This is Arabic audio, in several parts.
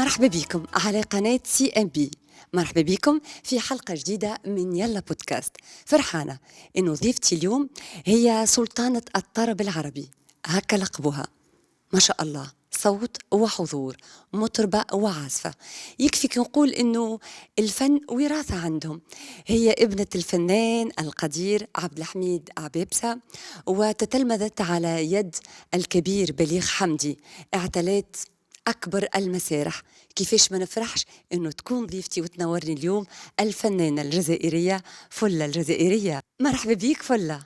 مرحبا بكم على قناة سي ام بي. مرحبا بكم في حلقة جديدة من يلا بودكاست. فرحانة إنه ضيفتي اليوم هي سلطانة الطرب العربي، هكا لقبها. ما شاء الله، صوت وحضور، مطربة وعازفة. يكفيك نقول إنه الفن وراثة عندهم. هي ابنة الفنان القدير عبد الحميد عبيبسة، وتتلمذت على يد الكبير بليغ حمدي. اعتلت أكبر المسارح. كيفاش ما نفرحش إنه تكون ضيفتي وتنورني اليوم الفنانة الجزائرية فلة الجزائرية. مرحبا بيك فلة.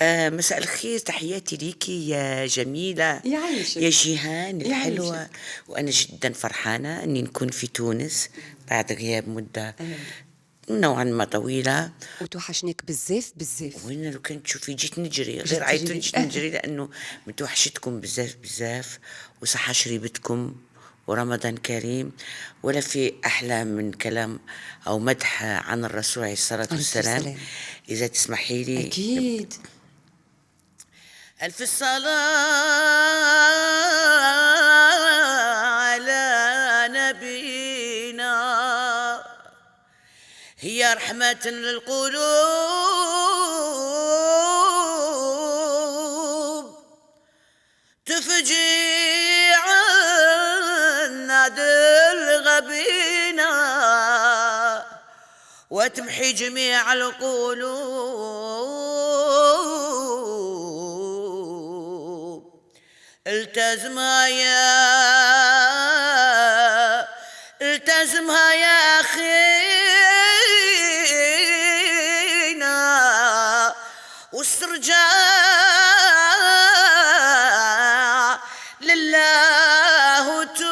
مساء الخير، تحياتي ليكي يا جميلة، يعيشك. يا جيهان الحلوة. يعيشك. وأنا جدا فرحانة أني نكون في تونس بعد غياب مدة نوعا ما طويلة. وتوحشنيك بزاف بزاف. وين لو كنت تشوفي جيت نجري، جيت غير عيطت تجري. جيت نجري لأنه متوحشتكم بزاف بزاف، وصحة شريبتكم ورمضان كريم. ولا في أحلى من كلام أو مدح عن الرسول عليه الصلاة عليه والسلام. السلام. إذا تسمحي لي أكيد. ألف الصلاة على نبينا، هي رحمة للقلوب، تفجي عنا الغبينا، وتمحي جميع القلوب. التزمها يا أخينا، واسترجاع لله توب.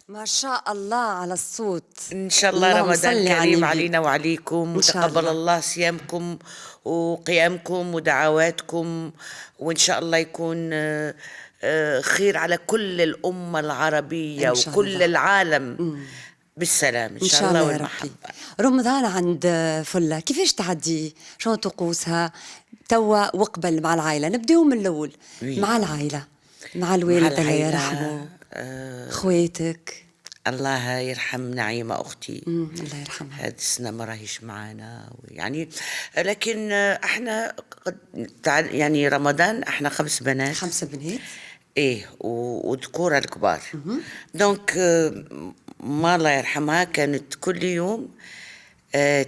ما شاء الله على الصوت. إن شاء الله اللهم رمضان صل على كريم النبي. علينا وعليكم، إن شاء وتقبل الله. الله صيامكم وقيامكم ودعواتكم، وإن شاء الله يكون خير على كل الأمة العربية إن شاء وكل الله. العالم بالسلام إن إن شاء الله يا ربي. والمحبة. رمضان عند فلة كيفاش تعدي؟ شنو طقوسها توا وقبل مع العائلة؟ نبداو من الأول. وي. مع العائلة، مع مع الوالد الله العيلة يرحمه، خواتك. الله يرحم نعيمة أختي، الله يرحمها. هذه السنة ما راهيش معانا يعني، لكن احنا يعني رمضان احنا 5 بنات. 5 بنات. ايه وذكورة الكبار. دونك ما الله يرحمها كانت كل يوم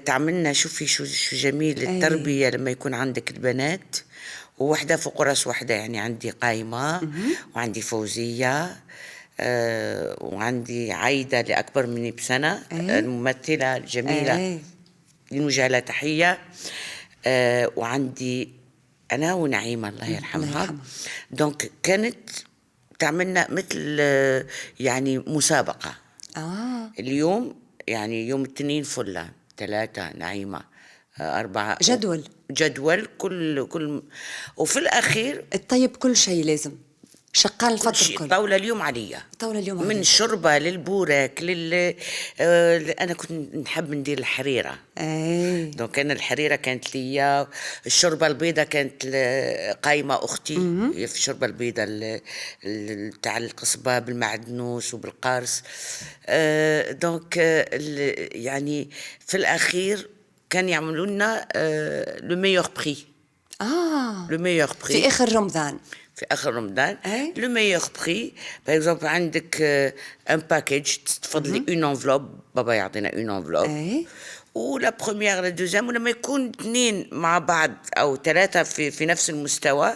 تعملنا، شوفي شو جميل التربية لما يكون عندك البنات ووحدة فوق راس وحدة. يعني عندي قايمة وعندي فوزية وعندي عايدة اللي أكبر مني بسنة، الممثلة الجميلة لنوجه لها تحية. وعندي أنا ونعيمة الله يرحمها. دونك كانت تعملنا مثل يعني مسابقة. اليوم يعني يوم الاثنين فلة، 3 نعيمة، 4 جدول كل وفي الأخير الطيب كل شيء لازم شقال الفطر كل الطاولة اليوم عليا، من الشوربة للبورك أنا كنت نحب ندير الحريرة. دونك أنا الحريرة كانت ليا، الشوربة البيضة كانت قايمة أختي في الشوربة البيضة تاع القصبة بالمعدنوس وبالقارص. دونك يعني في الأخير كان يعملوا لنا لو ميور بري. لو ميور بري في آخر رمضان. في آخر رمضان لو ميور بري. باغ اكزومبل عندك ان باكيج تفضلي اون انفلوب، بابا يعطينا اون انفلوب ولا بروميير لا دوزيام. ولما يكون 2 مع بعض أو 3 في نفس المستوى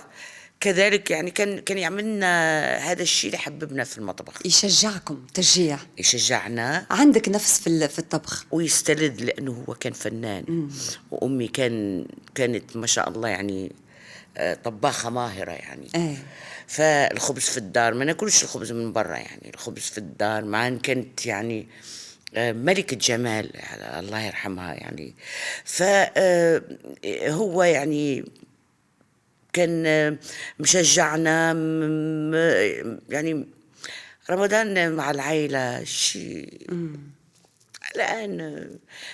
كذلك، يعني كان يعملنا هذا الشيء اللي حببنا في المطبخ. يشجعكم تشجيع، يشجعنا. عندك نفس في الطبخ. ويستلذ لأنه هو كان فنان. وأمي كانت ما شاء الله يعني طباخة ماهرة يعني. فالخبز في الدار ما ناكلش الخبز من برا، يعني الخبز في الدار معا كانت يعني ملكة جمال الله يرحمها يعني. فهو يعني كان مشجعنا يعني رمضان مع العائلة شيء. الآن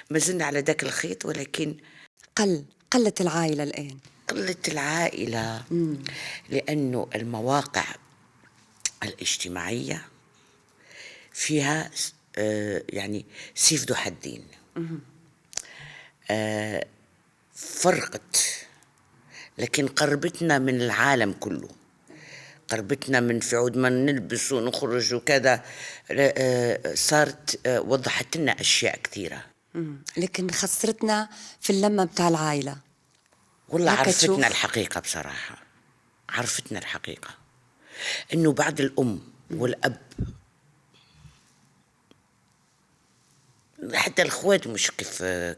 ما زلنا على ذاك الخيط، ولكن قلت العائلة الآن. مستقلة العائلة، لأنه المواقع الاجتماعية فيها يعني سيف ذو حدين. فرقت، لكن قربتنا من العالم كله، قربتنا من في عود ما نلبس ونخرج وكذا. صارت وضحت لنا أشياء كثيرة، لكن خسرتنا في اللمة بتاع العائلة. والله عرفتنا الحقيقة بصراحة، عرفتنا الحقيقة إنه بعد الأم والأب حتى الأخوات مش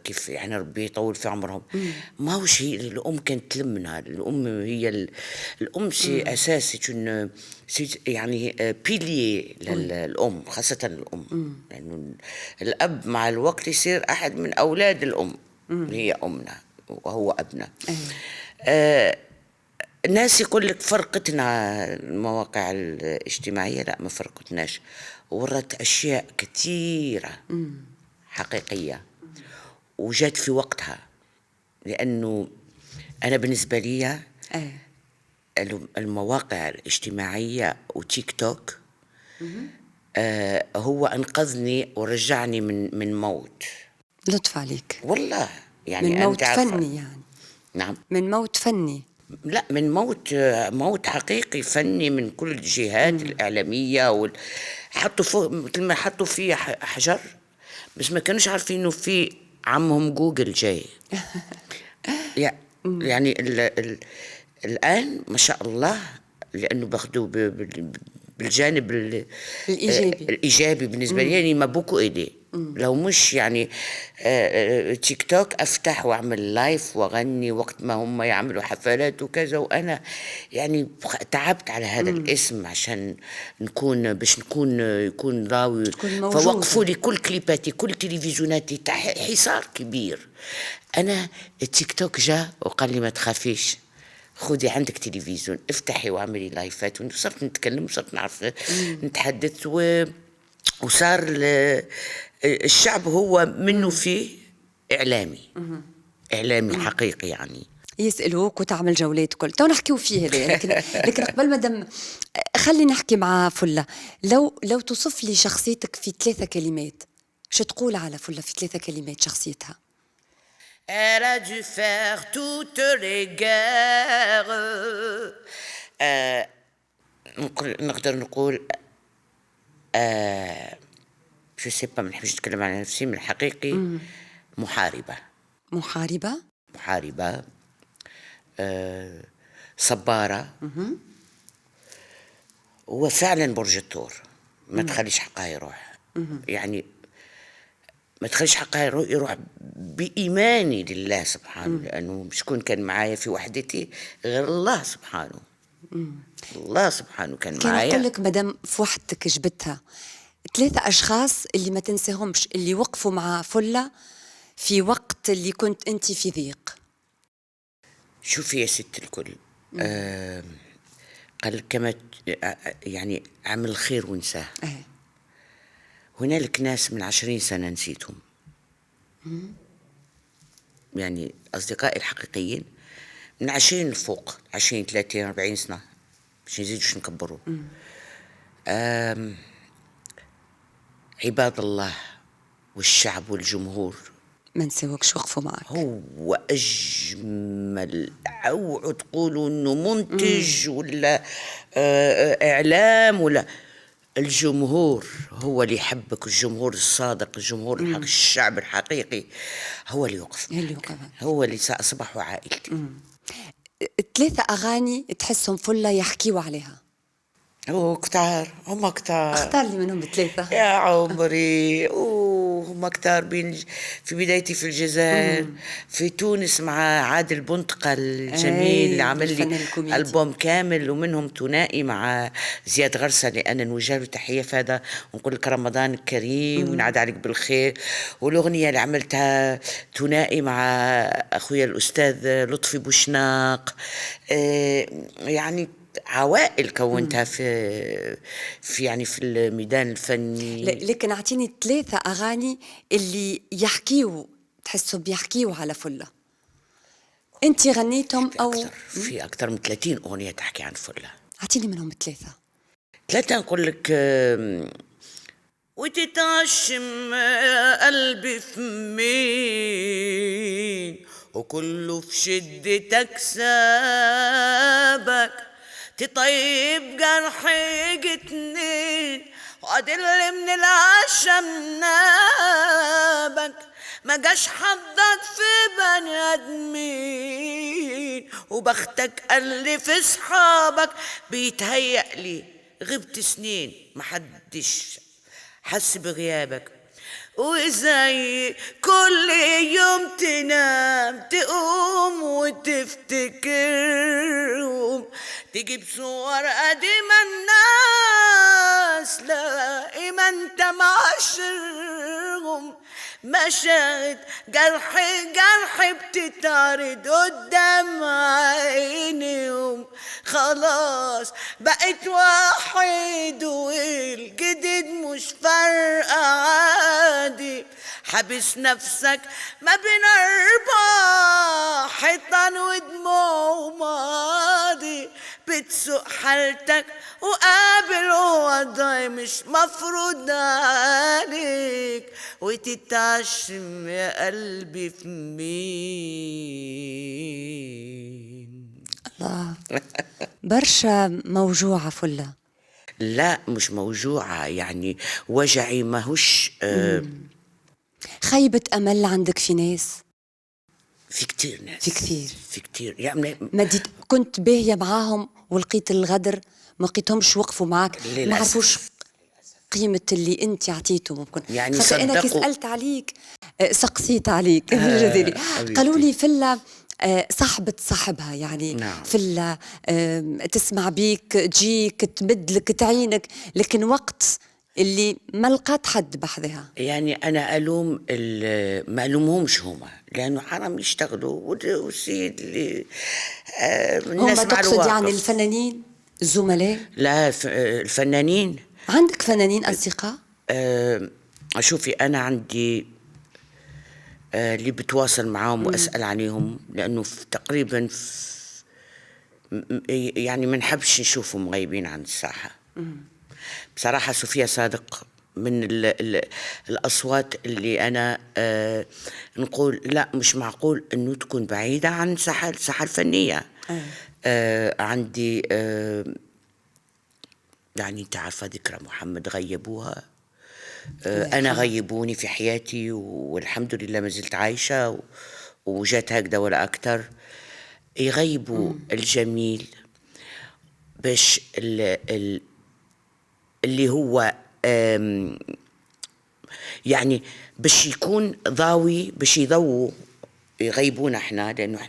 كيف يعني ربي يطول في عمرهم. ما هو شيء. الأم كانت تلمنا، الأم هي الأم شيء أساسي، يعني بيلي للأم، خاصة الأم، لأنه الأب مع الوقت يصير أحد من أولاد الأم. هي أمنا وهو أبنا. الناس يقول لك فرقتنا المواقع الاجتماعية، لا ما فرقتناش، ورت أشياء كثيرة حقيقية وجات في وقتها. لأنه أنا بالنسبة لي المواقع الاجتماعية وتيك توك هو أنقذني ورجعني من موت. لطف عليك والله، يعني من موت فني يعني. نعم، من موت فني، لا من موت حقيقي فني من كل الجهات الإعلامية. حطوا فوق مثل ما حطوا فيه حجر، بس ما كانوش عارفين إنه في عمهم جوجل جاي. يعني الآن ما شاء الله، لأنه باخدوه بالجانب الإيجابي بالنسبة لي. يعني ما بوكو إيدي لو مش يعني تيك توك أفتح وأعمل لايف وأغني وقت ما هم يعملوا حفلات وكذا، وأنا يعني تعبت على هذا الاسم عشان باش يكون راوي. فوقفوا لي كل كليباتي، كل تلفزيوناتي، حصار كبير. أنا التيك توك جاء وقال لي ما تخافيش، خذي عندك تلفزيون، افتحي واعملي لايفات. وصرت نتكلم وصرت نعرف نتحدث، وصار الشعب هو منه فيه إعلامي حقيقي يعني. يسألوك وتعمل جولات كل تو نحكيو فيه هذا. لكن قبل ما دم خلي نحكي مع فلة. لو توصف لي شخصيتك في 3 كلمات، شو تقول على فلة في 3 كلمات شخصيتها؟ Elle a dû faire toutes les guerres. نقدر نقول شو سيبا، ما نحبش نتكلم عن نفسي، من الحقيقي محاربة. صبارة. وفعلا برج الثور ما تخليش حقها يروح. يعني ما تخليش حقها يروح بإيماني لله سبحانه، لأنه مش كان معايا في وحدتي غير الله سبحانه. الله سبحانه كان معايا. كان أقول لك مدام في وحدتك جبتها 3 أشخاص اللي ما تنساهمش، اللي وقفوا مع فلة في وقت اللي كنت أنت في ضيق. شوفي يا ست الكل، قال كما يعني عمل الخير ونساه. هنالك ناس من 20 سنة نسيتهم. يعني أصدقائي الحقيقيين من 20 لفوق، 20 30 40 سنة، مش نزيدوش نكبروا. عباد الله والشعب والجمهور ما نساوكش، وقفوا معك. هو أجمل، أو تقولوا إنه منتج ولا إعلام ولا الجمهور هو اللي يحبك، الجمهور الصادق، الجمهور الحقيقي، الشعب الحقيقي هو اللي يوقف معك. هو اللي أصبحوا عائلتي. 3 أغاني تحسهم فلة يحكيوا عليها؟ هم كتار. اختار لي منهم 3 يا عمري. هم كتار. في بدايتي في الجزائر، في تونس مع عادل بنطقة الجميل اللي عمل لي ألبوم كامل، ومنهم ثنائي مع زياد غرسة اللي أنا نوجه له تحية في هذا، ونقول لك رمضان كريم ونعاد عليك بالخير. والأغنية اللي عملتها ثنائي مع أخويا الأستاذ لطفي بوشناق. يعني عوائل كونتها في يعني في الميدان الفني. لكن اعطيني 3 أغاني اللي يحكيوا، تحسوا بيحكيوا على فلة. انت غنيتهم او في اكثر من 30 اغنيه تحكي عن فله. اعطيني منهم 3 نقول لك. وتتعشم قلبي في مين، وكله في شدتك سابك، تطيب جرحي اتنين، وأدل من العشم نابك، ما جاش حظك في بني ادمين، وبختك قل في صحابك، بيتهيألي غبت سنين محدش حس بغيابك، وزي كل يوم تنام تقوم وتفتكرهم، تجيب صور قديمة الناس لا ما انت معاشرهم، مشاهد جرح بتتعرض قدام عينيهم، خلاص بقيت وحيد والجديد مش فارقة عادي، حابس نفسك ما بين 4 حيطان ودموع ماضي، بتسوق حالتك وقابل وضعي مش مفروض عليك، وتتعشم يا قلبي في مين. الله. برشا موجوعة فلة. لا مش موجوعة، يعني وجعي ماهوش خيبة أمل عندك في ناس؟ في كتير ناس، في كتير يعني كنت باهية معاهم ولقيت الغدر، ما لقيتهمش وقفوا معاك، ما عرفوش قيمة اللي انت عطيته. ممكن يعني خاطر انا كي سألت عليك سقسيت عليك بالجزائري، قالوا لي فلة صاحبة صاحبها، يعني نعم. فلة تسمع بيك تجيك تبدلك تعينك، لكن وقت اللي ما لقات حد بحذها. يعني أنا ألوم ما ألومهمش هما، لأنه حرام يشتغلوا، والسيد اللي الناس هم مع تقصد يعني الفنانين الزملاء؟ لا الفنانين. عندك فنانين أصدقاء؟ شوفي أنا عندي اللي بتواصل معاهم وأسأل عليهم، لأنه تقريبا يعني ما نحبش نشوفهم غايبين عن الساحة. بصراحة صوفيا صادق من الأصوات اللي أنا نقول لا مش معقول أنه تكون بعيدة عن الساحة الفنية. عندي يعني أنت عارفة ذكرى محمد غيبوها، أنا غيبوني في حياتي والحمد لله ما زلت عايشة وجات هكذا ولا أكتر. يغيبوا الجميل باش اللي هو يعني باش يكون ضاوي، باش يضووا يغيبونا احنا، لأنه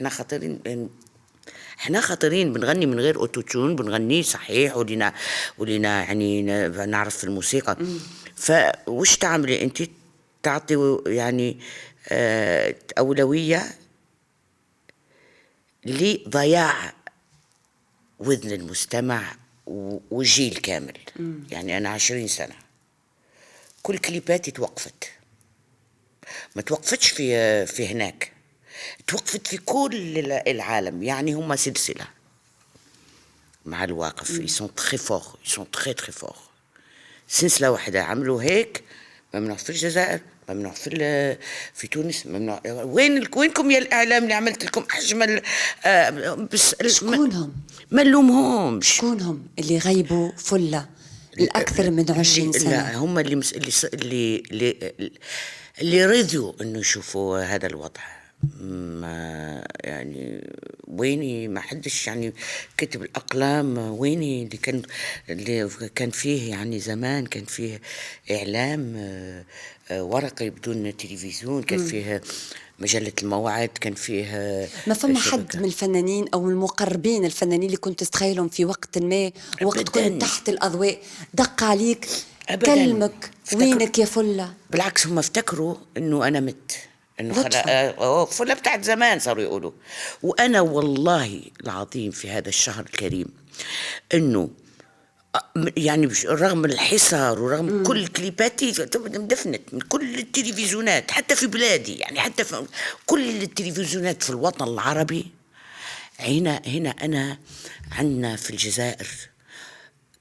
احنا خطرين بنغني من غير أوتوتون، بنغني صحيح ولينا يعني نعرف في الموسيقى. فوش تعملي انت؟ تعطي يعني أولوية لضياع وذن المستمع والجيل كامل. يعني أنا 20 سنة كل كليباتي توقفت، ما توقفتش في هناك، توقفت في كل العالم. يعني هم سلسلة مع الواقف. يسون تخي فور، يسون تخي تخي فور. سلسلة واحدة عملوا هيك، ممنوع في الجزائر، ممنوع في تونس، ممنوع. وينكم يا الإعلام اللي عملت لكم أجمل بس شكونهم؟ ما نلومهمش. شكونهم اللي غيبوا فلة الأكثر من 20 سنة؟ لا هم اللي رضيوا إنه يشوفوا هذا الوضع. ما يعني ويني ما حدش يعني كتب الأقلام، ويني اللي كان فيه يعني زمان كان فيه إعلام ورقي بدون تلفزيون، كان فيه مجلة الموعد، كان فيه ما فما حد من الفنانين أو المقربين الفنانين اللي كنت تتخيلهم في وقت ما وقت كنت تحت الأضواء دق عليك أبداً. كلمك وينك يا فلة؟ بالعكس هم افتكروا إنه أنا مت، انه فلة بتاعت زمان صاروا يقولوا. وانا والله العظيم في هذا الشهر الكريم انه يعني رغم الحصار ورغم كل كليباتي دفنت من كل التلفزيونات، حتى في بلادي، يعني حتى في كل التلفزيونات في الوطن العربي هنا أنا عندنا في الجزائر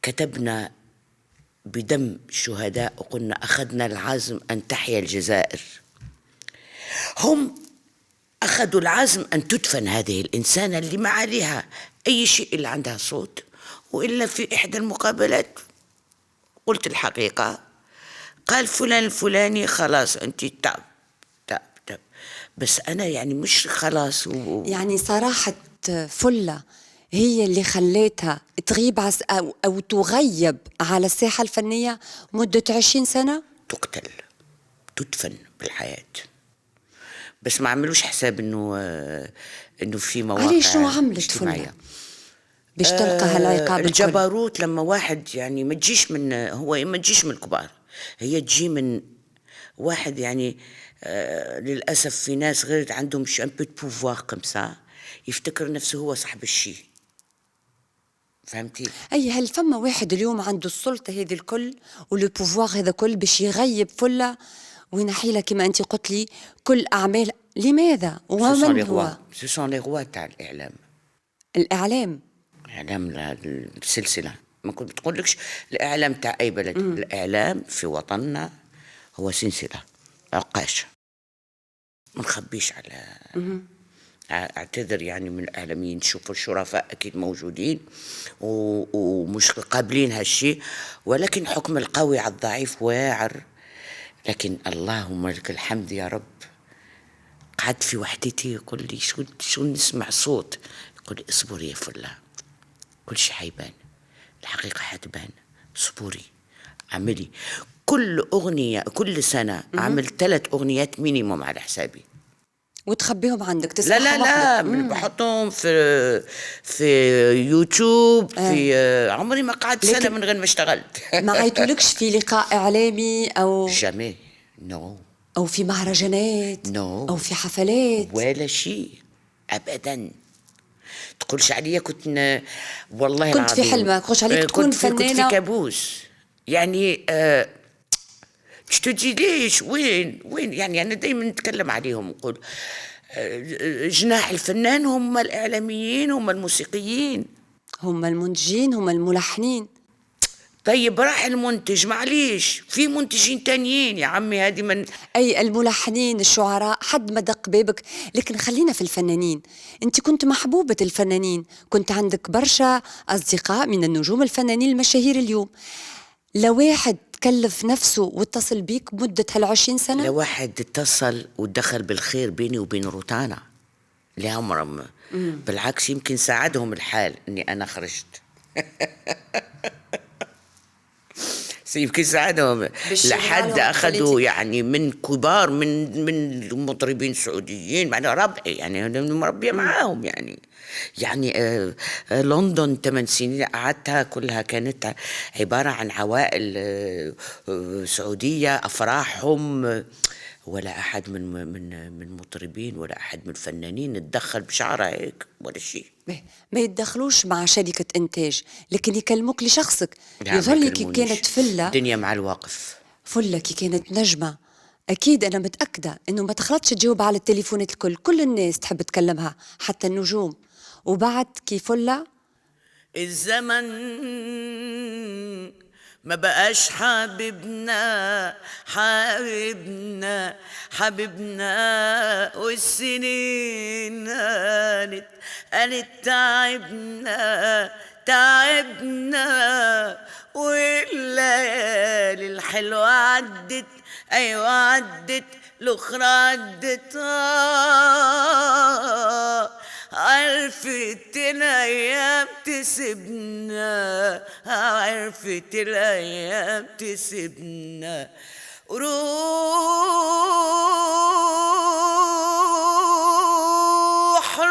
كتبنا بدم الشهداء وقلنا أخذنا العزم أن تحيا الجزائر. هم أخذوا العزم أن تدفن هذه الإنسانة اللي ما عليها أي شيء إلا عندها صوت. وإلا في إحدى المقابلات قلت الحقيقة، قال فلان الفلاني خلاص أنت تعب. بس أنا يعني مش خلاص يعني صراحة فلة هي اللي خليتها تغيب أو تغيب على الساحة الفنية مدة 20 سنة. تقتل، تدفن بالحياة، بس ما عملوش حساب إنه في مواقع عليه شنو عملت فلة باش تلقى هالعقاب الكل؟ الجبروت لما واحد يعني ما تجيش من الكبار، هي تجي من واحد يعني للأسف في ناس غير عندهم شي ان بو بوفوار كم سا، يفتكر نفسه هو صاحب الشيء. فهمتي؟ أي هل فما واحد اليوم عنده السلطة هذه الكل ولو بوفوار هذا كل باش يغيب فلة وينحي لها كما أنت قلت لي كل أعمال؟ لماذا ومن هو؟ سون لي روا تاع الإعلام. الإعلام السلسلة ما كنت بتقولكش الإعلام تاع أي بلد. الإعلام في وطننا هو سلسلة عقاشة، ما نخبيش على اعتذر يعني من الإعلاميين، تشوفوا الشرفاء أكيد موجودين ومش قابلين هالشيء، ولكن حكم القوي على الضعيف واعر. لكن اللهم لك الحمد يا رب، قعد في وحدتي يقول لي شو نسمع صوت يقول لي اصبري يا فلة، كل شيء حيبان، الحقيقة حتبان، صبوري، عملي. كل أغنية كل سنة عمل 3 أغنيات مينيموم على حسابي. وتخبيهم عندك تسمعهم؟ لا بحطهم في يوتيوب. في عمري ما قعدت سنة من غير ما اشتغلت. ما عيطولكش في لقاء إعلامي أو جامي؟ نو. أو في مهرجانات؟ نو. أو في حفلات؟ ولا شيء أبدا. تقولش عليا كنت والله كنت العظيم في حلمك تقولش عليك تكون فنانة؟ كنت في كابوس يعني. مش تجي ليش وين يعني أنا دايما نتكلم عليهم نقول جناح الفنان هم الإعلاميين، هم الموسيقيين، هم المنتجين، هم الملحنين. طيب راح المنتج، معليش في منتجين تانيين يا عمي، هذه من أي الملحنين الشعراء حد ما دق بابك. لكن خلينا في الفنانين، أنت كنت محبوبة الفنانين، كنت عندك برشا أصدقاء من النجوم الفنانين المشاهير. اليوم لو واحد كلف نفسه واتصل بيك مدة هال20 سنة، لو واحد اتصل ودخل بالخير بيني وبين روتانا لهم بالعكس يمكن ساعدهم الحال اني انا خرجت. يمكن ساعدهم لحد اخذوا يعني من كبار من مطربين سعوديين، معناها ربعي يعني مربيه معاهم يعني لندن 8 سنين قعدتها كلها كانت عباره عن عوائل سعوديه، افراحهم، ولا احد من المطربين ولا احد من الفنانين اتدخل بشعره هيك ولا شيء. ما يتدخلوش مع شركة إنتاج، لكن يكلموك لشخصك. يظل كي كانت فلة الدنيا مع الواقف، فلة كي كانت نجمة، أكيد أنا متأكدة إنه ما تخلطش تجاوب على التليفونات الكل، كل الناس تحب تكلمها حتى النجوم. وبعد كي فلة الزمن ما بقاش حبيبنا والسنين قالت تعبنا والليالي الحلوة عدت، أيوة عدت الأخرى عدت. عرفت الأيام تسيبنا، عرفت الأيام تسيبنا. روح روح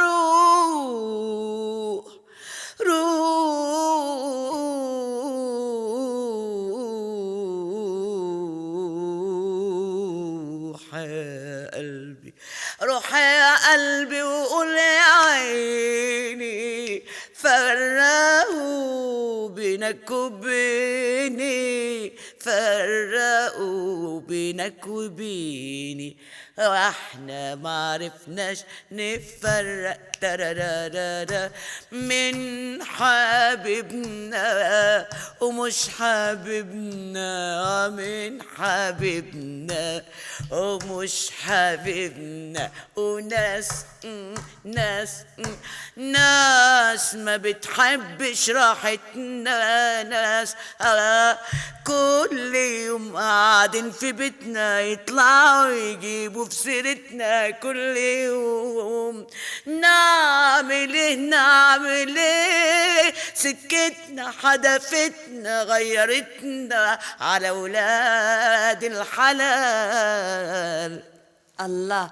روح يا قلبي، روح يا قلبي وقول يا عيني فرقوا بينك وبيني، فرقوا بينك وبيني. واحنا ما عرفناش نفرق ترارارارا من حبيبنا ومش حبيبنا، من حبيبنا ومش حبيبنا، وناس ناس ما بتحبش راحتنا، ناس كل يوم قاعدين في بيتنا يطلعوا يجيبوا في سيرتنا كل يوم. نعمل ايه سكتنا حدفتنا غيرتنا على ولاد الحلال. الله،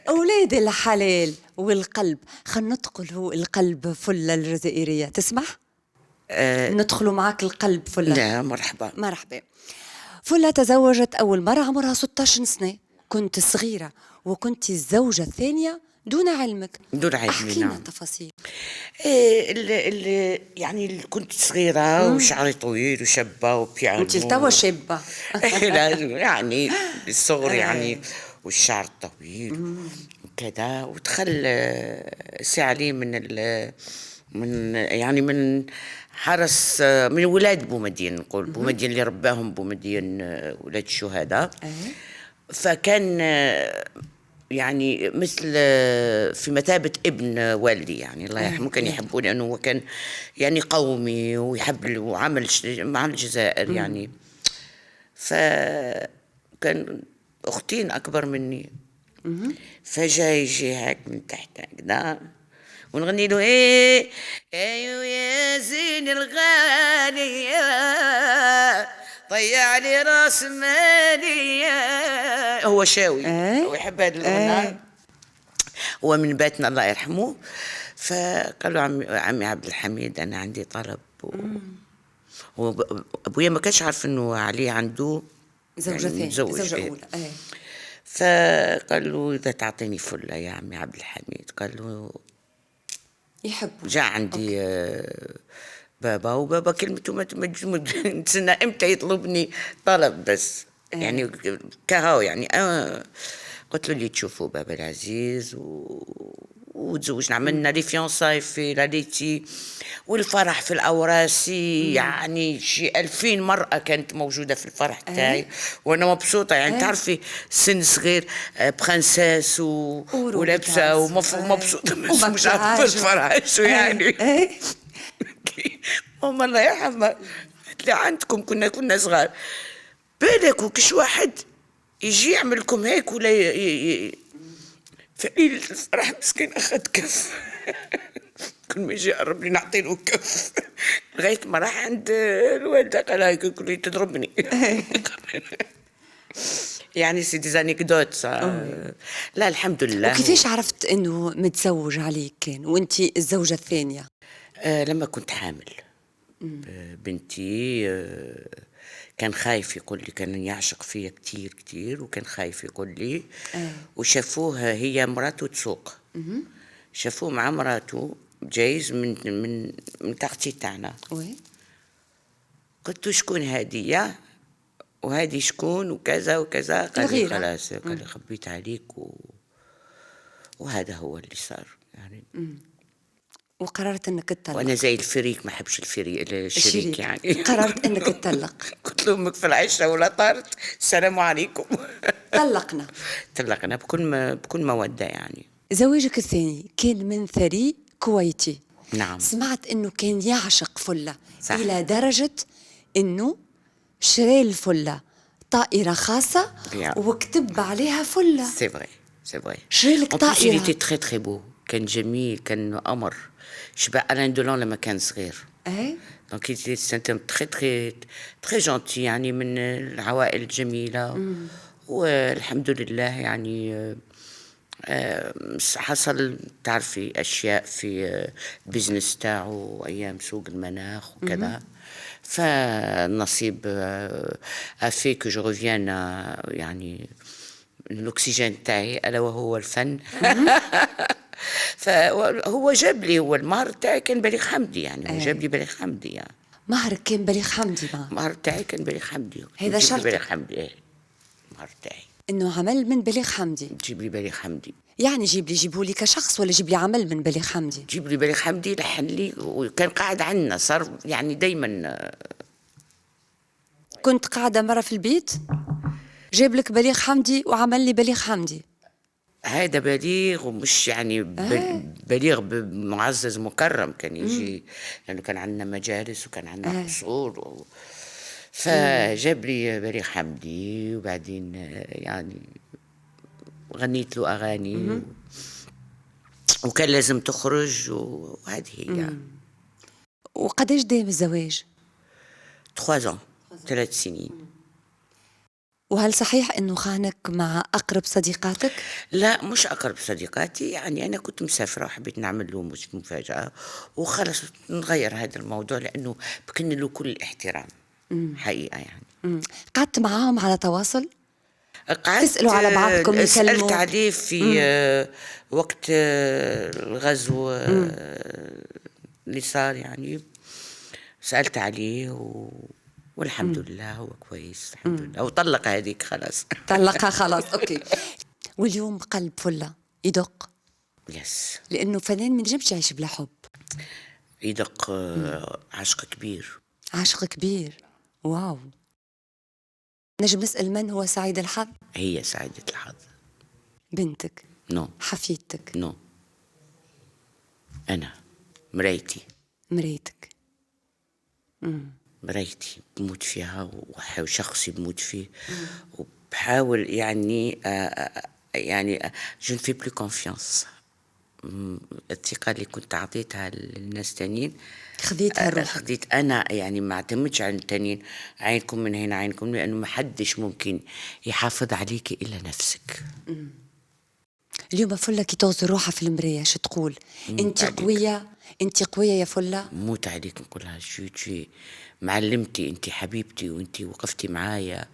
أولاد الحلال والقلب. خلنا ندخل هو القلب فلة الجزائرية، تسمح؟ ندخلوا معك القلب فلة. لا مرحبا. مرحبا. فلة تزوجت أول مرة عمرها 16 سنة، كنت صغيرة وكنت الزوجة الثانية دون علمك. دون علمي. أحكينا نعم. تفاصيل. يعني كنت صغيرة وشعري طويل وشابة وبيانو. أنت توا شابة. يعني بالصغر يعني، والشعر طويل وكذا. ودخل سي علي من حرس، من ولاد بومدين، نقول بومدين اللي رباهم بومدين، ولاد الشهداء. فكان يعني مثل في مثابة ابن والدي، يعني الله يرحمه. كان يحبه لأنه هو كان يعني قومي ويحب وعمل مع الجزائر يعني. فكان أختين أكبر مني، فجاء يجي هيك من تحت هكذا ونغني له ايه يا زين الغالي ضيع لي راس مالي. هو شاوي، هو يحب هذا الغناء، هو من باتنا الله يرحمه. فقال له عمي عبد الحميد انا عندي طلب. وابويا ما كانش عارف انه علي عنده زوجة ثانية، زوجة أولى. فقال له إذا تعطيني فلة يا عمي عبد الحميد. قال له يحب. جاء عندي بابا، وبابا كلمته ما نتسنى امتى يطلبني طلب بس. يعني كهو يعني. قلت له اللي تشوفوا بابا العزيز وتزوجنا. عملنا لي فيونساي في لاليتي، والفرح في الأوراسي. يعني شي 2000 مرأة كانت موجودة في الفرح تاعي، وأنا مبسوطة. يعني تعرفي سن صغير، برنسيس ولابسة ومبسوطة، مش عارفة الفرح شو يعني. ماما الله يرحمها قالت لي عندكم كنا صغار بالك وكش واحد يجي يعمل لكم هيك ولا فليل الفرح مسكين أخذ كف. كل ما يجي يقرب لي نعطي له كف لغاية ما راح عند الوالدة قال هاي كل تضربني. يعني سي ديزانيكدوت. لا الحمد لله. وكيفاش عرفت انه متزوج عليك كان وانت الزوجة الثانية؟ لما كنت حامل بنتي، كان خايف يقول لي، كان يعشق فيا كتير كتير، وكان خايف يقول لي. وشافوها هي مراته تسوق، شافوه مع مراته جايز من تختي تاعنا. قلت له شكون هادية وهذه شكون وكذا وكذا. قال لي خلاص، قال لي خبيت عليك وهذا هو اللي صار يعني. وقررت انك تطلق. وانا زي الفريق ما احبش الشريك يعني. قررت انك تطلق. قلت له امك في العشره ولا طارت السلام عليكم. طلقنا بكل موده يعني. زواجك الثاني كان من ثري كويتي. نعم. سمعت انه كان يعشق فله. صح. الى درجه انه شرى الفله طائره خاصه وكتب عليها فله. سي فري سي فري. شرى لك طائره. كان تري تري بو، كان جميل، كان قمر، شبه ألان دولون لما كان صغير. دونك سنتم تري تري تري جونتي، يعني من العوائل الجميله. والحمد لله يعني. حصل تعرفي اشياء في البزنس تاعو ايام سوق المناخ وكذا. فالنصيب افي كو جو ريفيان يعني الاكسجين تاعي الا وهو الفن. فهو جاب لي، هو المهر تاعي كان بليغ حمدي، يعني هو جاب لي بليغ حمدي يعني. مهرك كان بليغ حمدي؟ مهر تاعي كان بليغ حمدي. هذا شرط بليغ حمدي. المهر تاعي إنه عمل من بليغ حمدي. جيب لي بليغ حمدي. يعني جيبوا لي كشخص ولا جيب لي عمل من بليغ حمدي؟ جيب لي بليغ حمدي لحن لي، وكان قاعد عندنا، صار يعني دايما. كنت قاعدة مرة في البيت جاب لك بليغ حمدي وعمل لي بليغ حمدي. هذا بليغ، ومش يعني بليغ معزز مكرم، كان يجي لأنه كان عندنا مجالس وكان عندنا قصور فجاب لي بليغ حمدي، وبعدين يعني غنيت له أغاني وكان لازم تخرج، وهذه هي. وقديش دام الزواج؟ 3 سنين. وهل صحيح انه خانك مع اقرب صديقاتك؟ لا، مش اقرب صديقاتي، يعني انا كنت مسافره وحبيت نعمل له مش مفاجاه، وخلص نغير هذا الموضوع لانه بكن له كل الاحترام. حقيقه يعني. قعدت معاهم على تواصل؟ قعدت تسألوا على بعضكم، يكلموا؟ سألت عليه في وقت الغزو اللي صار، يعني سألت عليه والحمد لله هو كويس، الحمد لله، وطلق هذيك خلاص. طلقها خلاص، اوكي. واليوم قلب فلة يدق؟ يس. لانه فنان ما نجمش يعيش بلا حب. يدق. عشق كبير. عشق كبير. واو. نجم نسأل من هو سعيد الحظ؟ هي سعيدة الحظ. بنتك؟ نو. حفيدتك؟ نو. أنا مرايتي. مريتك؟ مرايتي بموت فيها، وشخصي بموت فيه، وبحاول يعني يعني je ne fais plus confiance. الثقة اللي كنت أعطيتها للناس تانيين خذيتها روحك. خذيت أنا، يعني ما اعتمدش على التانيين، عينكم من هنا عينكم من، لأنه ما حدش ممكن يحافظ عليك إلا نفسك. اليوم فلة كي توزن روحها في المراية شو تقول؟ انت قوية، انت قوية يا فلة. موت عليك نقولها شي معلمتي، انت حبيبتي، وانت وقفتي معايا،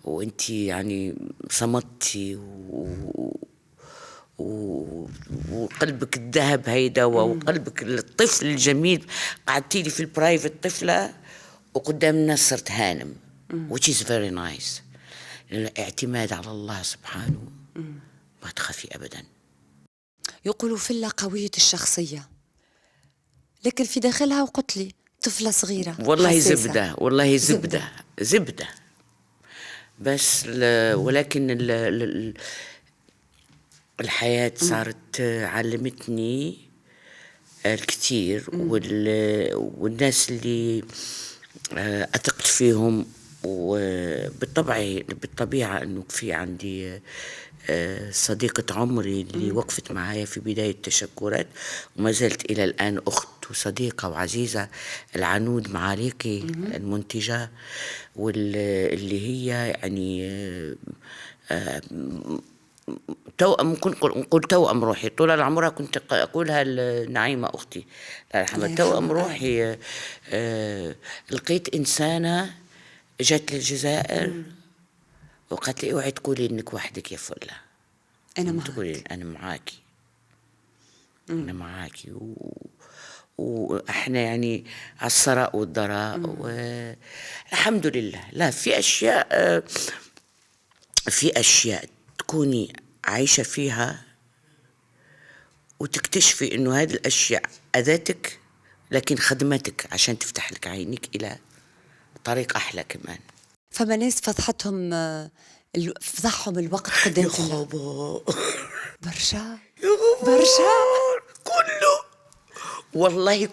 وانت يعني صمتي وقلبك الذهب هيدا، وقلبك الطفل الجميل. قعدتي لي في البرايفت طفلة، وقدام الناس صرت هانم، which is very nice. الاعتماد على الله سبحانه، ما تخافي أبدا. يقولوا فلة قوية الشخصية، لكن في داخلها وقتلي طفلة صغيرة. والله حساسة. زبدة، والله زبدة. بس ولكن الحياة صارت علمتني الكثير، والناس اللي أثقت فيهم، بالطبيعة أنه في عندي صديقة عمري اللي وقفت معايا في بداية التشكرات، وما زلت إلى الآن أخت وصديقة وعزيزة، العنود معاليقي المنتجة، واللي هي يعني توأم، نقول توأم روحي طول العمر. كنت أقولها لنعيمة أختي الله يرحمها، توأم روحي. لقيت إنسانة جات للجزائر وقالت لي اوعي تقولي انك وحدك يا فلة، انا معك، تقولي انا معاكي. انا معاكي واحنا يعني على الثراء والضراء، والحمد لله. لا، في اشياء تكوني عايشة فيها وتكتشفي انه هذه الاشياء اذتك، لكن خدمتك عشان تفتح لك عينك الى طريق احلى كمان. فما ناس فضحهم الوقت قدامك. يا خبر برشا، برشا، كله والله،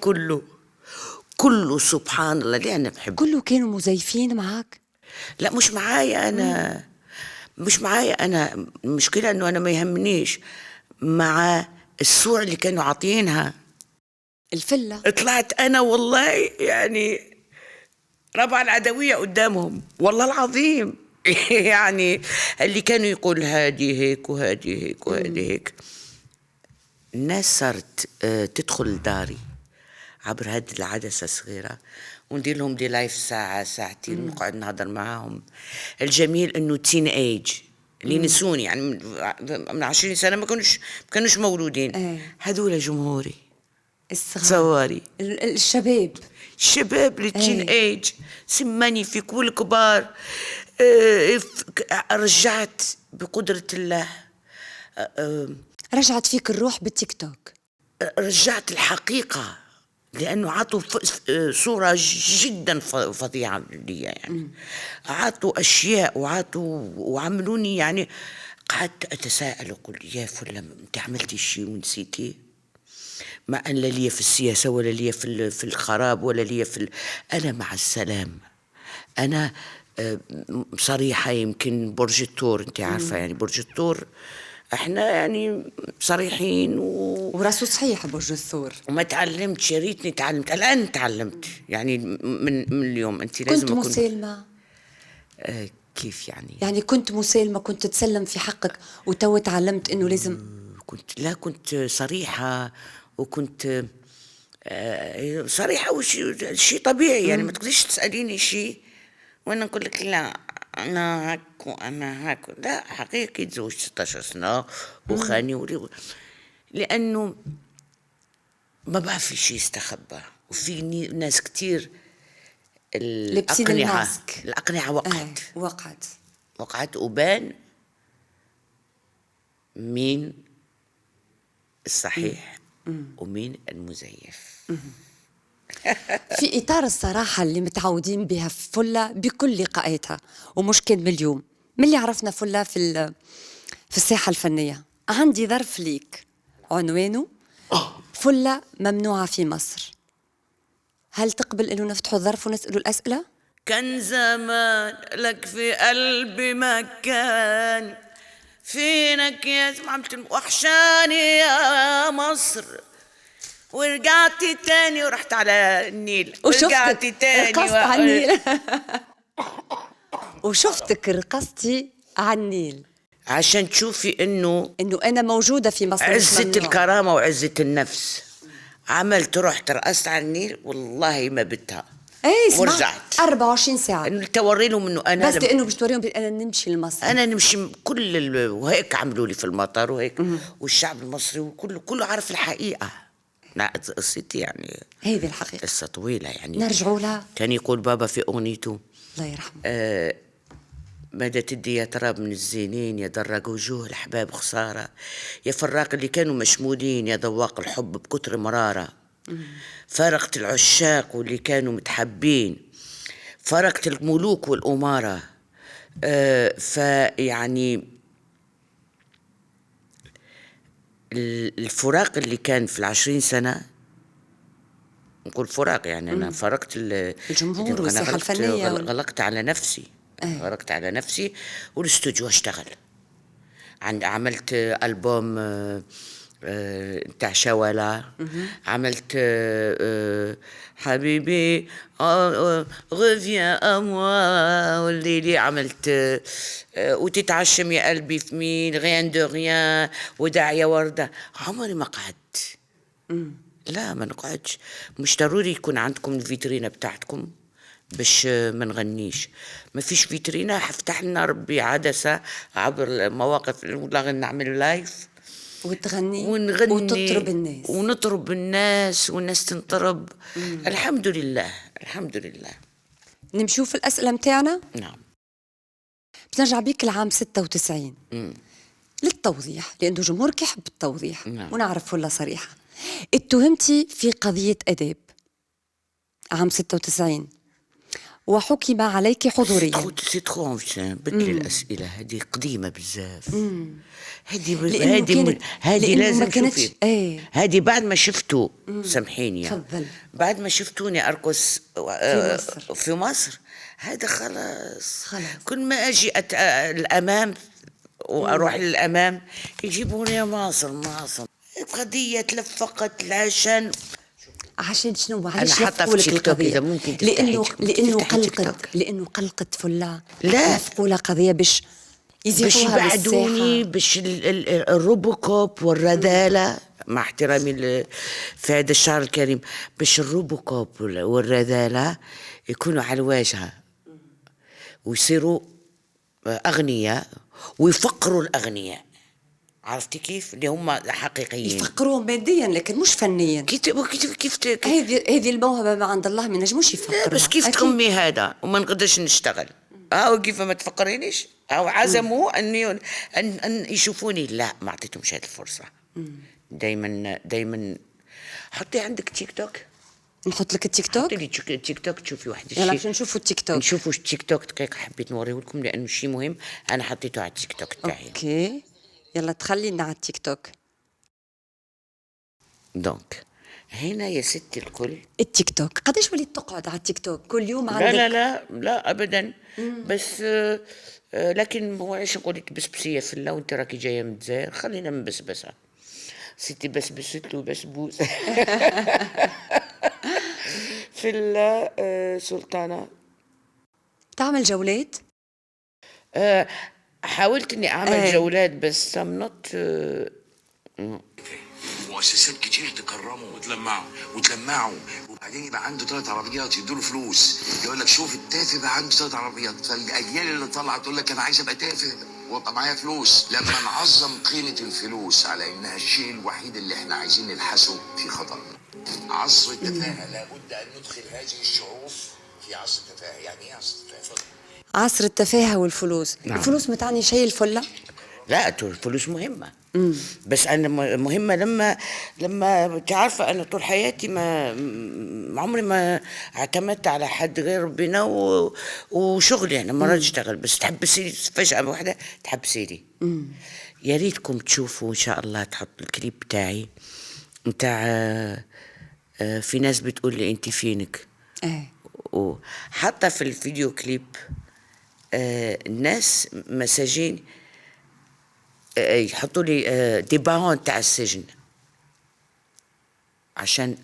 كله سبحان الله. اللي أنا بحب كله كانوا مزيفين معاك؟ لا، مش معايا أنا. مش معايا أنا. المشكلة أنه أنا ما يهمنيش مع الصورة اللي كانوا عاطينها الفلة. طلعت أنا والله يعني ربع العدوية قدامهم، والله العظيم. يعني اللي كانوا يقول هادي هيك وهادي هيك وهادي هيك. الناس صارت تدخل داري عبر هذه العدسة الصغيرة، وندير لهم دي لايف ساعة ساعتين، ونقعد نهضر معاهم. الجميل انه تين ايج اللي نسوني، يعني من 20 سنة ما كانوش مولودين. هذول جمهوري الصغار، الشباب للتين ايج، سماني في كل كبار. رجعت بقدرة الله. رجعت فيك الروح بالتيك توك. رجعت الحقيقة، لأنه عطوا صورة جدا فظيعة لي يعني. عطوا أشياء وعملوني يعني. قعدت أتساءل أقول يا فلان أنت عملتي شيء ونسيتيه، مع أن لا لي في السياسة ولا لي في الخراب ولا لي أنا مع السلام. أنا صريحة. يمكن برج الثور أنت عارفة يعني برج الثور احنا يعني صريحين وراسه صحيح برج الثور. وما تعلمتش، يا ريتني تعلمت. الان تعلمت يعني من اليوم. انت لازم كنت مسالمه. كيف يعني؟ يعني كنت مسالمه، كنت تسلم في حقك وتو تعلمت انه لازم. كنت صريحه، وكنت صريحه شيء طبيعي يعني. ما تقدريش تساليني شيء وانا نقول لك لا انا هاك وانا هاك. لا، حقيقي تزوجت 16 سنه وخاني لانه ما بقى في شيء يستخبى. وفي ناس كتير الأقنعة وقعت وبان مين الصحيح ومين المزيف. في إطار الصراحة اللي متعودين بها في فلة بكل لقاءاتها، ومش كان من اليوم، من اللي عرفنا فلة في الساحة الفنية، عندي ظرف ليك عنوانه فلة ممنوعة في مصر. هل تقبل إنه نفتحوا الظرف ونسألوا الأسئلة؟ كان زمان لك في قلبي مكان، فينك يا زمامة وحشاني يا مصر، ورجعتي تاني ورحت على النيل، ورجعتي تاني رقصت على النيل. وشفتك رقصتي على النيل عشان تشوفي انه انا موجودة في مصر. عزة الكرامة وعزة النفس. عملت رحت رقصت على النيل والله ما بدها. ورجعت 24 ساعة انه توري لهم انه انا بس لانه باش توريهم انا نمشي لمصر. انا نمشي وهيك عملوا لي في المطار وهيك. والشعب المصري وكله عارف الحقيقة. لا قصتي يعني هذه الحقيقة، قصة طويلة يعني. نرجعوا لها. كان يقول بابا في أغنيته الله يرحمه ماذا تدي يا تراب من الزينين، يا درق وجوه الأحباب خسارة، يا فراق اللي كانوا مشمولين، يا ذواق الحب بكتر مرارة. فارقت العشاق واللي كانوا متحبين، فارقت الملوك والأمارة. فيعني الفراق اللي كان في 20 سنة، نقول فراق يعني أنا فرقت الجمهور والساحة الفنية غلقت على نفسي. غلقت على نفسي والاستوديو اشتغل. عملت ألبوم نتاع شوالا. عملت حبيبي غفيا أموا والليلي. عملت وتتعشم يا قلبي في مين، غيان دو غيان، وداع يا وردة. عمري ما قعدت. لا ما نقعدش. مش ضروري يكون عندكم الفيترينة بتاعتكم باش ما نغنيش. ما فيش فيترينة، هفتح لنا ربي عدسة عبر المواقف ولا نعمل لايف وتغني ونغني ونطرب الناس والناس تنطرب. الحمد لله الحمد لله. نمشيو في الأسئلة متاعنا. نعم. بنرجع بيك العام 96 للتوضيح، لأنه جمهورك يحب التوضيح. نعم. ونعرف ولا صريحة. اتهمتي في قضية أداب عام 96 وحكم عليك حضوريا. سي ترو بدلي الأسئلة هذه قديمة بزاف. هذه لازم شوفي. هذه بعد ما شفتوا سامحيني يعني. بعد ما شفتوني أرقص في مصر هذا خلاص. كل ما أجي الأمام وأروح للأمام يجيبوني يا ماصر. قضية تلفقت عشان شنو؟ أنا حاطة في تيك توك إذا ممكن لأنه قلقت فلا. لا لفقوا لها قضية باش يبعدوني، باش الروبوكوب والرذالة، مع احترامي في هذا الشهر الكريم، باش الروبوكوب والرذالة يكونوا على الواجهة ويصيروا أغنياء ويفقروا الأغنياء. عرفتي كيف؟ اللي هم حقيقيين. يفقروهم ماديا لكن مش فنيا. كيف هذه الموهبة ما عند الله، ما نجموش يفقروا. بس كيف تخمي هذا وما نقدرش نشتغل؟ أو كيف ما تفكرينيش، أو عزموا أن يشوفوني. لا، ما أعطيتهمش هذه الفرصة. دايما دايما حطي عندك تيك توك. نحط لك التيك حطي توك. لي تيك توك تشوفي واحد يلا الشيء. باش نشوفوا التيك توك. نشوفوا التيك توك دقيقة، حبيت نوريه لكم لأنه شيء مهم. أنا حطيته على التيك توك تاعي. اوكي، يلا تخلينا على التيك توك. دونك هنا يا ستي الكل التيك توك قداش وليت تقعد على التيك توك كل يوم عندك؟ لا أبدا. بس لكن هو ايش نقول لك، بسبسية في اللون. انت راكي جاية من الجزائر، خلينا من بسبسة. ستي بسبست له بسبوس. في السلطانة تعمل جولات؟ حاولت اني اعمل جولات بس I'm not مؤسسات كتير تكرموا وتلمعوا وبعدين يبقى عنده 3 عربيات يدوا له فلوس، يقول لك شوف التافه بقى عنده 3 عربيات، فالاجيال اللي طلعت تقول لك انا عايز ابقى تافه وابقى معايا فلوس. لما نعظم قيمه الفلوس على انها الشيء الوحيد اللي احنا عايزين نلحسه في خطر. عصر التفاهه، لابد ان ندخل هذه الشعوب في عصر التفاهه. يعني ايه عصر التفاهه؟ عصر التفاهة والفلوس. نعم. الفلوس ما تعني شيء الفلة؟ لا، الفلوس مهمة. بس أنا مهمة لما تعرف أنا طول حياتي ما عمري ما اعتمدت على حد غير ربنا وشغلي. أنا مرات أشتغل بس تحبسي فجأة واحدة تحبسيلي. يا ريتكم تشوفوا إن شاء الله، تحط الكليب تاعي نتاع في ناس بتقول لي أنت فينك. وحتى في الفيديو كليب الناس مساجين يحطوا لي دي بارون تاع السجن عشان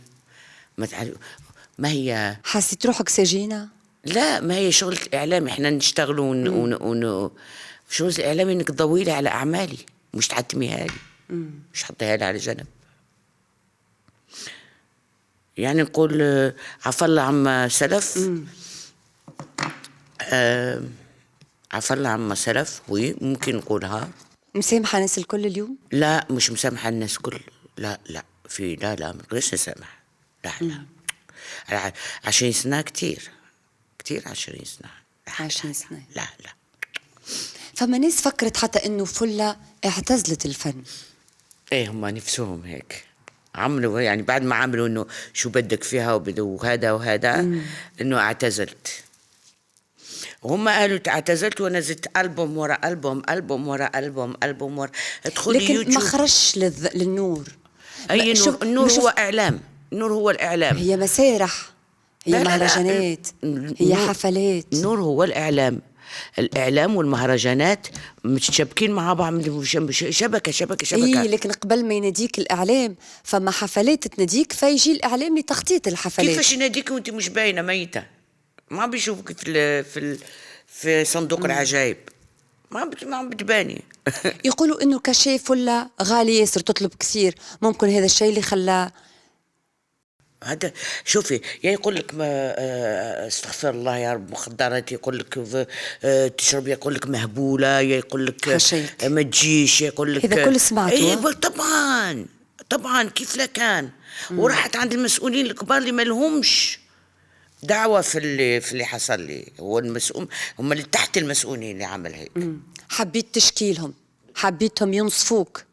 ما هي. حسيت روحك سجينة؟ لا، ما هي شغل الإعلام، احنا نشتغلوا شغل الإعلام انك تضوي لي على أعمالي، مش تعتميها لي، مش حطيها لي على جنب. يعني نقول عفى الله عما سلف. عفى الله عما سلف، ممكن نقولها. مسامحة الناس الكل اليوم؟ لا، مش مسامحة الناس كل. لا لا ما نقدرش نسامح. لا 20 سنة كتير 20 سنة. 20 سنة. لا فما ناس فكرت حتى انه فلة اعتزلت الفن. ايه، هم نفسهم هيك عملوا، يعني بعد ما عملوا انه شو بدك فيها وهذا انه اعتزلت. وهم قالوا اعتزلت وانا زدت ألبوم ورا ألبوم ورا ألبوم ورا. ادخلي لكن يوتيوب. ما خرجش للنور. اي نور؟ النور هو اعلام. النور هو الاعلام. هي مسارح، هي مهرجانات، هي حفلات. النور هو الاعلام والمهرجانات متشابكين مع بعض، شبكه. اي لكن قبل ما يناديك الاعلام فما حفلات تناديك، فيجي الاعلام لتغطيه الحفلات. كيفاش يناديك وانت مش باينه ميته؟ ما بيشوفك في صندوق العجائب، ما عم بتباني. يقولوا انه كاشي فلة غالي ياسر، تطلب كثير، ممكن هذا الشيء اللي خلاه. هذا شوفي، يا يقول لك استغفر الله يا رب مخدرات، يقول لك تشرب، يقول لك مهبوله، يا يقول لك ما تجيش، يقول لك هذا كل سمعته. ايه طبعا كيف لا كان. وراحت عند المسؤولين الكبار اللي ما لهمش دعوه في اللي حصل لي. هو المسؤول، هم اللي تحت المسؤولين اللي عمل هيك. حبيت تشكيلهم، حبيتهم ينصفوك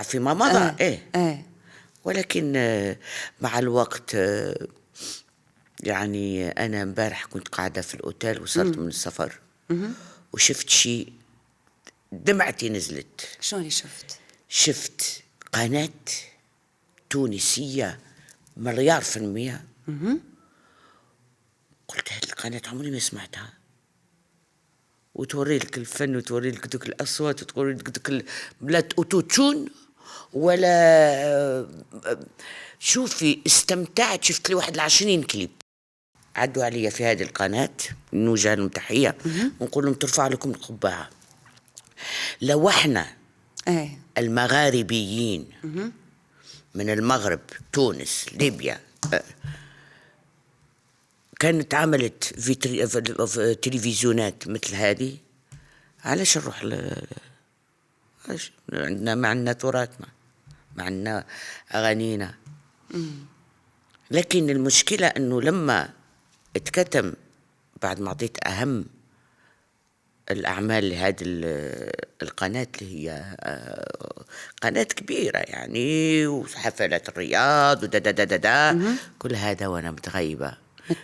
فيما مضى. ايه ولكن مع الوقت يعني أنا امبارح كنت قاعدة في الأوتيل، وصلت من السفر وشفت شيء، دمعتي نزلت. شو اللي شفت؟ شفت قناة تونسية 100%. قلت هذه القناة عمري ما سمعتها. وتوري لك الفن، وتوري لك دوك الأصوات، وتوري لك دوك لا أوتوتون ولا. شوفي استمتعت، شفت لي 21 كليب عدوا عليا في هذه القناة، نوجه لهم تحية ونقول لهم ترفع لكم القبعة. لو احنا المغاربيين من المغرب، تونس، ليبيا، كانت عملت في تلفزيونات مثل هذه، علاش نروح عندنا، ما عندنا تراثنا، ما عندنا أغانينا. لكن المشكلة أنه لما اتكتم بعد ما عطيت أهم الأعمال لهذه القناة اللي هي قناة كبيرة يعني، وحفلات الرياض وددا كل هذا وأنا متغيبة.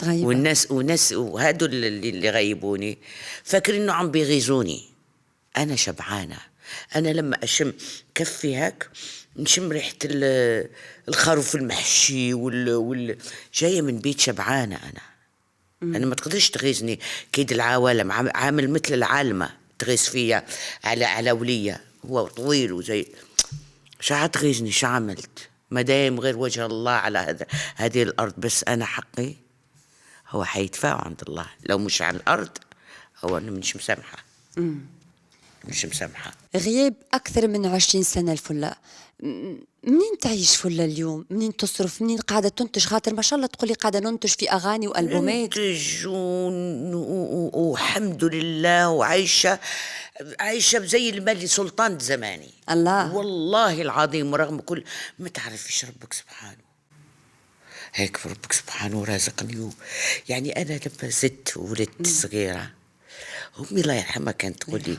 والناس وهادول اللي غيبوني فاكرين إنه عم بيغيظوني. أنا شبعانة. أنا لما أشم كفي هاك نشم ريحة الخروف المحشي جاية من بيت شبعانة. أنا ما تقدرش تغيظني كيد العوالم، عامل مثل العالمة تغيظ فيا على ولية هو طويل وزي شو تغيظني؟ شو عملت؟ ما دايم غير وجه الله على هذه الأرض، بس أنا حقي هو حيدفعه عند الله. لو مش على الأرض هو أنا مش مسامحة. مش مسامحة. غياب أكثر من 20 سنة الفلة، منين تعيش فلة اليوم؟ منين تصرف؟ منين قاعدة تنتج؟ خاطر ما شاء الله تقولي قاعدة ننتج في أغاني وألبومات. ننتج والحمد لله، وعايشة زي الملي سلطان زماني. الله والله العظيم، ورغم كل ما تعرفيش ربك سبحانه هيك، ربك سبحانه رازقني. يعني أنا لما زدت وولدت صغيرة، أمي الله يرحمها كانت تقول لي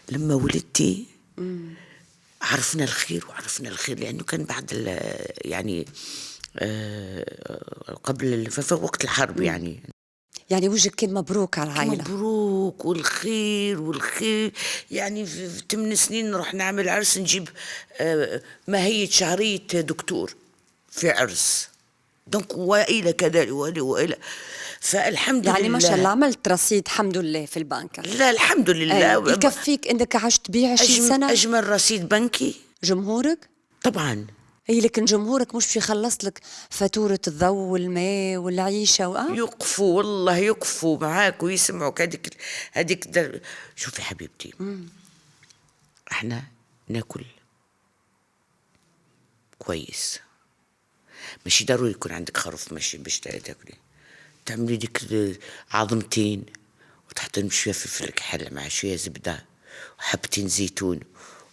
لما ولدتي عرفنا الخير، لأنه كان بعد يعني قبل في وقت الحرب يعني وجهك كان مبروك على العائلة. مبروك والخير يعني. في 8 سنين نروح نعمل عرس، نجيب ماهية شهرية دكتور في عرس، دونك وإلى كذا وإلى. فالحمد لله يعني ما شاء الله عملت رصيد الحمد لله في البنك. لا الحمد لله. يكفيك انك عشت بيه 20 سنة. أجمل رصيد بنكي جمهورك طبعا. لكن جمهورك مش بيخلص لك فاتورة الضوء والماء والعيشة يقفوا والله، يقفوا معاك ويسمعوك. هذيك شوفي حبيبتي، احنا ناكل كويس، ماشي ضروري يكون عندك خروف ماشي باش تاكلي. تعملي ديك عظمتين وتحطين شويه فلفل كحل مع شويه زبده وحبتين زيتون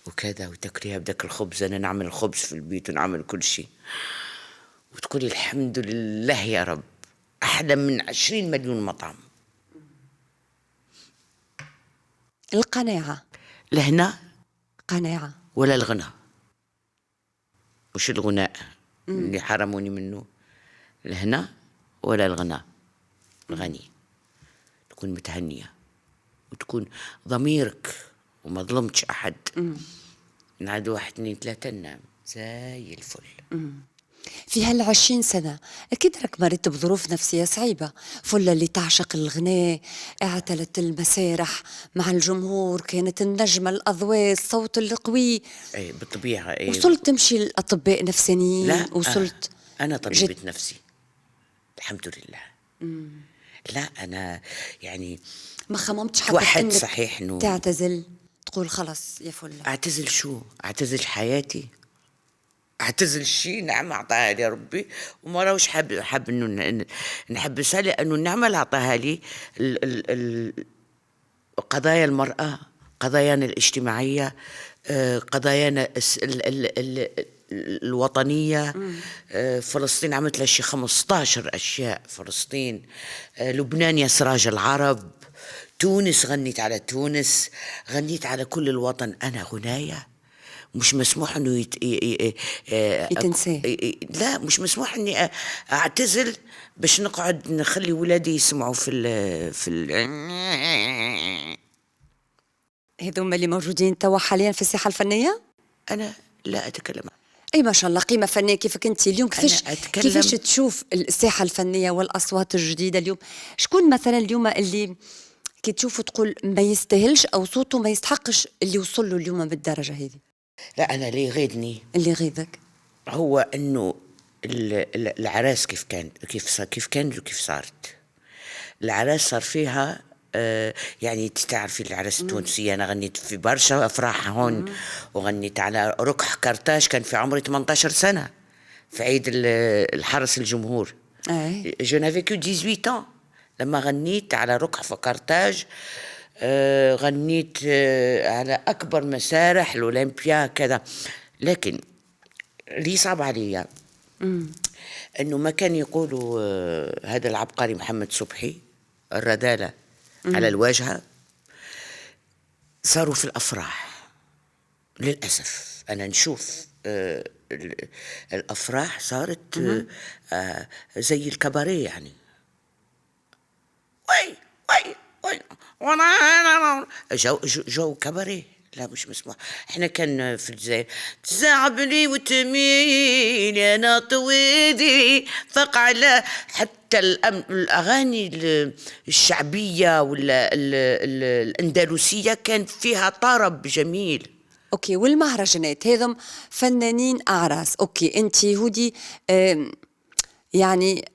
وكذا، وتاكليها بداك الخبز. انا نعمل الخبز في البيت ونعمل كل شيء، وتقولي الحمد لله يا رب. احلى من 20 مليون مطعم. القناعة لهنا قناعة ولا الغنى، مش الغناء اللي حرموني منه. الهنا ولا الغنى. الغني تكون متهنية وتكون ضميرك وما ظلمتش أحد. نعد 1 2 3 ننام زي الفل. في هال20 سنة أكيد راك مريت بظروف نفسية صعيبة. فلة اللي تعشق الغناء، اعتلت المسارح مع الجمهور، كانت النجمة، الأضواء، الصوت القوي. أي بالطبيعة. أي وصلت تمشي لأطباء نفسانيين؟ لا وصلت أنا طبيبة نفسي الحمد لله. لا أنا يعني ما خممتش حتى توحدت صحيح إنه تعتزل، تقول خلص يا فلة؟ أعتزل شو؟ أعتزل حياتي؟ أعتزل شيء نعمة أعطاها لي ربي، وما راوش حاب إنه نحبسها، لأنه النعمة اللي أعطاها لي قضايا المرأة، قضايانا الاجتماعية، قضايانا الوطنية. فلسطين عملت لها شي 15 أشياء. فلسطين، لبنان يا سراج العرب، تونس غنيت على تونس، غنيت على كل الوطن. أنا غناية مش مسموح انه يتنساه. لا مش مسموح اني اعتزل باش نقعد نخلي ولادي يسمعوا في هذوما اللي موجودين توا حاليا في الساحة الفنية. انا لا اتكلم. اي ما شاء الله قيمة فنية كيفك انت اليوم. كيفاش تشوف الساحة الفنية والاصوات الجديدة اليوم؟ شكون مثلا اليوم اللي كي تشوفه تقول ما يستاهلش او صوته ما يستحقش اللي وصل له اليوم بالدرجة هذه؟ لا أنا اللي يغيظني، اللي يغيظك هو إنه العراس كيف كانت وكيف صارت. العراس صار فيها يعني تعرفي العراس التونسية. أنا غنيت في برشا أفراح هون، وغنيت على ركح كرتاج كان في عمري 18 سنة في عيد الحرس الجمهور. جو نافي كو 18 ans لما غنيت على ركح في كرتاج. غنيت على أكبر مسارح الأولمبيا كذا. لكن اللي صعب عليا أنه ما كان يقولوا هذا العبقري محمد صبحي الرذالة على الواجهة صاروا في الأفراح. للأسف أنا نشوف الأفراح صارت زي الكباريه يعني. وي جو كباريه. لا مش مسموح. احنا كان في الجزائر تزعبني وتميل انا طويدي فق على حتى الاغاني الشعبيه ولا الاندلسيه كان فيها طرب جميل. اوكي، والمهرجانات هذم فنانين اعراس. اوكي، انت هودي يعني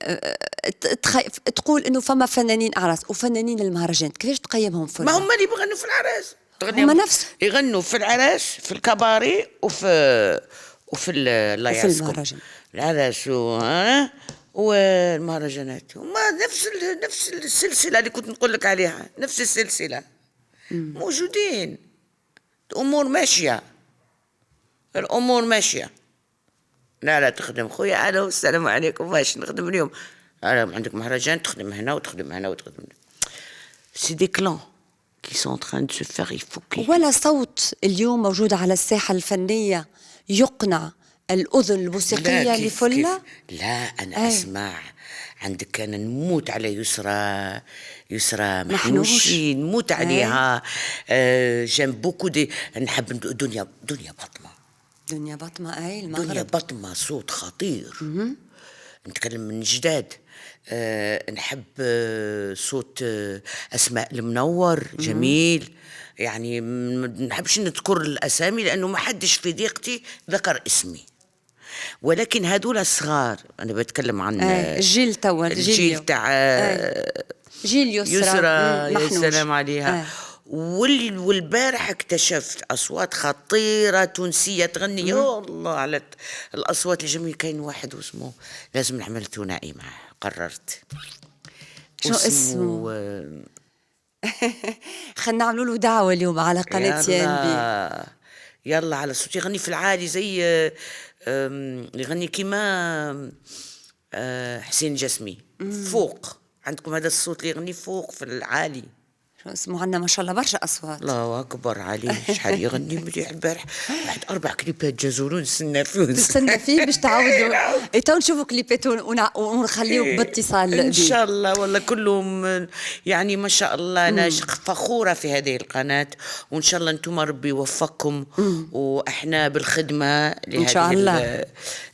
تقول انه فما فنانين اعراس وفنانين المهرجانات، كيفاش تقيمهم في ما هم اللي بيغنوا في العراس، هم نفس يغنوا في العراس في الكباري وفي الله يعزكم المهرجان العراس والمهرجانات هما نفس السلسله اللي كنت نقول لك عليها، نفس السلسله موجودين. الامور ماشيه، الامور ماشيه. لا تخدم خويا الو السلام عليكم واش نخدم اليوم؟ عندك مهرجان تخدم هنا وتخدم هنا وتخدم هنا. سي دي كلان qui sont en train de se faire. Il faut que ولا صوت اليوم موجود على الساحة الفنية يقنع الأذن الموسيقية لفلة؟ لا أنا أسمع. عندك كان نموت على يسرى محنوشي، نموت عليها. جيم بوكو دي، نحب دنيا بطمة. دنيا بطمة أي المغرب. دنيا بطمة صوت خطير. نتكلم من جداد. نحب صوت أسماء المنور جميل. يعني ما نحبش نذكر الأسامي لأنه ما حدش في ضيقتي ذكر اسمي، ولكن هذول الصغار أنا بتكلم عن الجيل توا، الجيل تاع جيل يسرى يا سلام عليها. والبارح اكتشفت أصوات خطيرة تونسية تغني. يا الله على الأصوات الجميلة. كاين واحد اسمه لازم نعمل ثنائي معه، قررت. شو اسمه؟ خلينا نعملوا له دعوة اليوم على قناة تي ان بي. يلا على صوت يغني في العالي زي يغني كيما حسين جسمي. فوق عندكم هذا الصوت اللي يغني فوق في العالي. شو اسمه؟ عندنا ما شاء الله برشا أصوات. الله أكبر عليه. شحال يغني مليح. البارح واحد 4 كليبات جازولو نستنى فيه باش تعاودوا. تو نشوفوا كليبات ونخليوك باتصال إن شاء الله. والله كلهم يعني ما شاء الله. أنا فخورة في هذه القناة، وإن شاء الله أنتم ربي يوفقكم. وإحنا بالخدمة إن شاء الله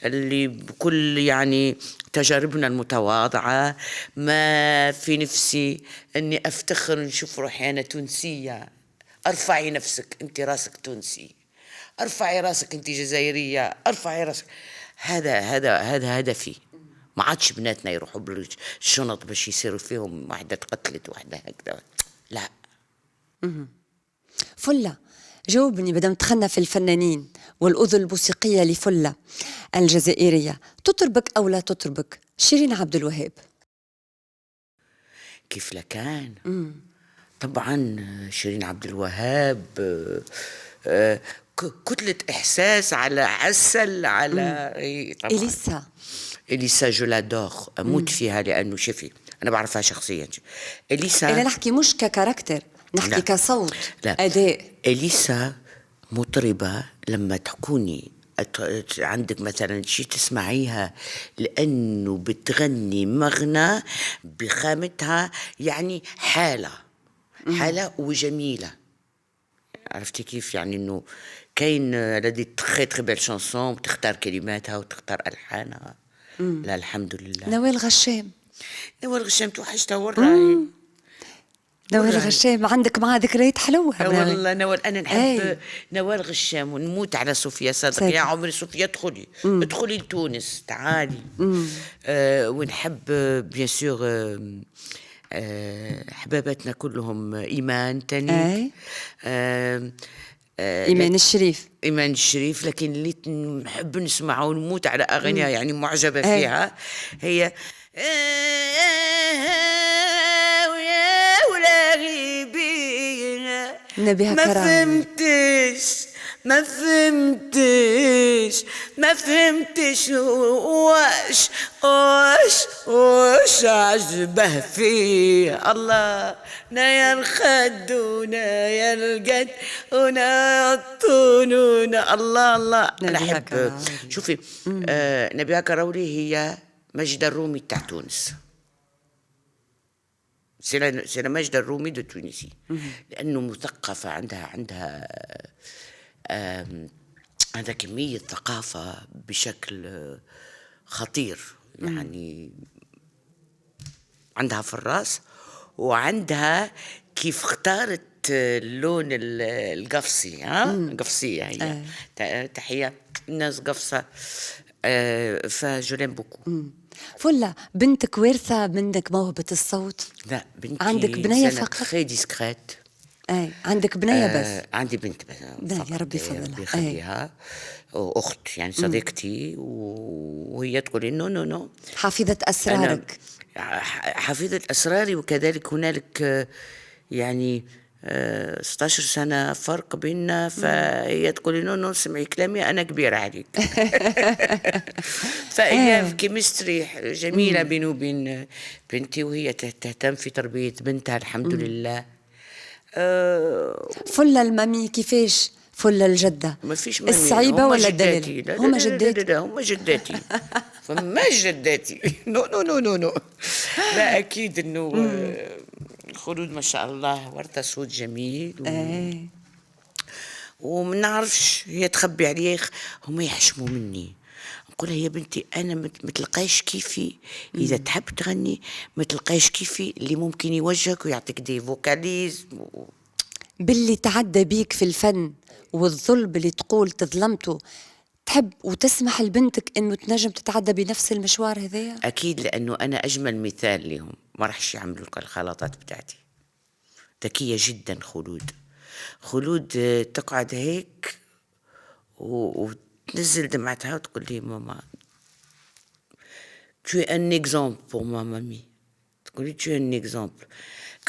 اللي بكل يعني تجاربنا المتواضعة. ما في نفسي أني أفتخر نشوف روحي أنا تونسية. أرفعي نفسك، أنت راسك تونسي. أرفعي راسك، أنت جزائرية. أرفعي راسك. هذا هدفي. ما عادش بناتنا يروحوا بالشنط باش يصيروا فيهم واحدة تقتلت واحدة هكذا. لا. فلة، جاوبني بدل دخلنا في الفنانين والأذن الموسيقية لفلة الجزائرية، تطربك أو لا تطربك شيرين عبد الوهاب؟ كيف لكان؟ طبعا شيرين عبد الوهاب كتلة إحساس على عسل على طبعا. إليسا جو لادور، أموت فيها لأنه شفي أنا بعرفها شخصيا. إليسا أنا نحكي مش ككاركتر، نحكي لا. كصوت لا. أداء. إليسا مطربة لما تكوني عندك مثلا شي تسمعيها لأنه بتغني مغنى بخامتها، يعني حالة وجميلة. عرفتي كيف؟ يعني إنه كاين الذي تخي بال شانسون بتختار كلماتها وتختار ألحانها. لا الحمد لله. نوال غشام توحشتها والله. نوال غشام عندك معها ذكريات حلوة. والله نوال أنا نحب نوال غشام ونموت على صوفيا صادق. يا عمري صوفيا ادخلي لتونس تعالي. ونحب بيان سور حباباتنا كلهم. إيمان تاني إيمان الشريف. لكن اللي نحب نسمعها ونموت على أغنية يعني معجبة فيها هي نبيها كرام. ما فهمتش واش وش عجبه فيه الله، نايا الخد ونايا القد ونايا الطنون. الله الله. أنا أحب شوفي نبيها كراولي هي مجد الرومي تاع تونس. سي مجد الرومي دو تونسي، لأنه مثقفة، عندها كمية ثقافة بشكل خطير، يعني عندها في الراس، وعندها كيف اختارت اللون القفصي. قفصية هي. تحية الناس قفصة. فجولين بوكو. فلا بنتك وارثة منك موهبة الصوت؟ لا، بنتي عندك بنية فقط؟ خي ديسكريت. عندك بنية بس؟ عندي بنت يا ربي يفضلها. ربي يخليها. أخت يعني صديقتي، وهي تقول لي نو نو نو. حافظة أسرارك. حافظة أسراري، وكذلك هنالك يعني 16 سنة فرق بيننا، فهي تقول لي نو نو سمعي كلامي أنا كبيرة عليك. فهي كيمستري جميلة بيني وبين بنتي، وهي تهتم في تربية بنتها الحمد لله. فل المامي كيفاش؟ فل الجدة ما فيش مامي، الصعيبة ولا الدليل؟ هما جداتي. لا هما جداتي. فما جداتي. نو نو نو نو نو. لا أكيد إنه خلود ما شاء الله ورثة صوت جميل. وما نعرفش هي تخبي عليه، هما يحشموا مني. نقولها يا بنتي أنا ما تلقاش كيفي، إذا تحب تغني ما تلقاش كيفي اللي ممكن يوجهك ويعطيك دي فوكاليز. باللي تعدى بيك في الفن والظلم اللي تقول تظلمته، تحب وتسمح لبنتك انه تنجم تتعدى بنفس المشوار هذايا؟ اكيد، لانه انا اجمل مثال لهم. ما راحش يعملوا الخلطات بتاعتي. ذكيه جدا خلود تقعد هيك وتنزل دمعتها وتقول لي ماما tu es un exemple pour moi mamie. تقول لي tu es un exemple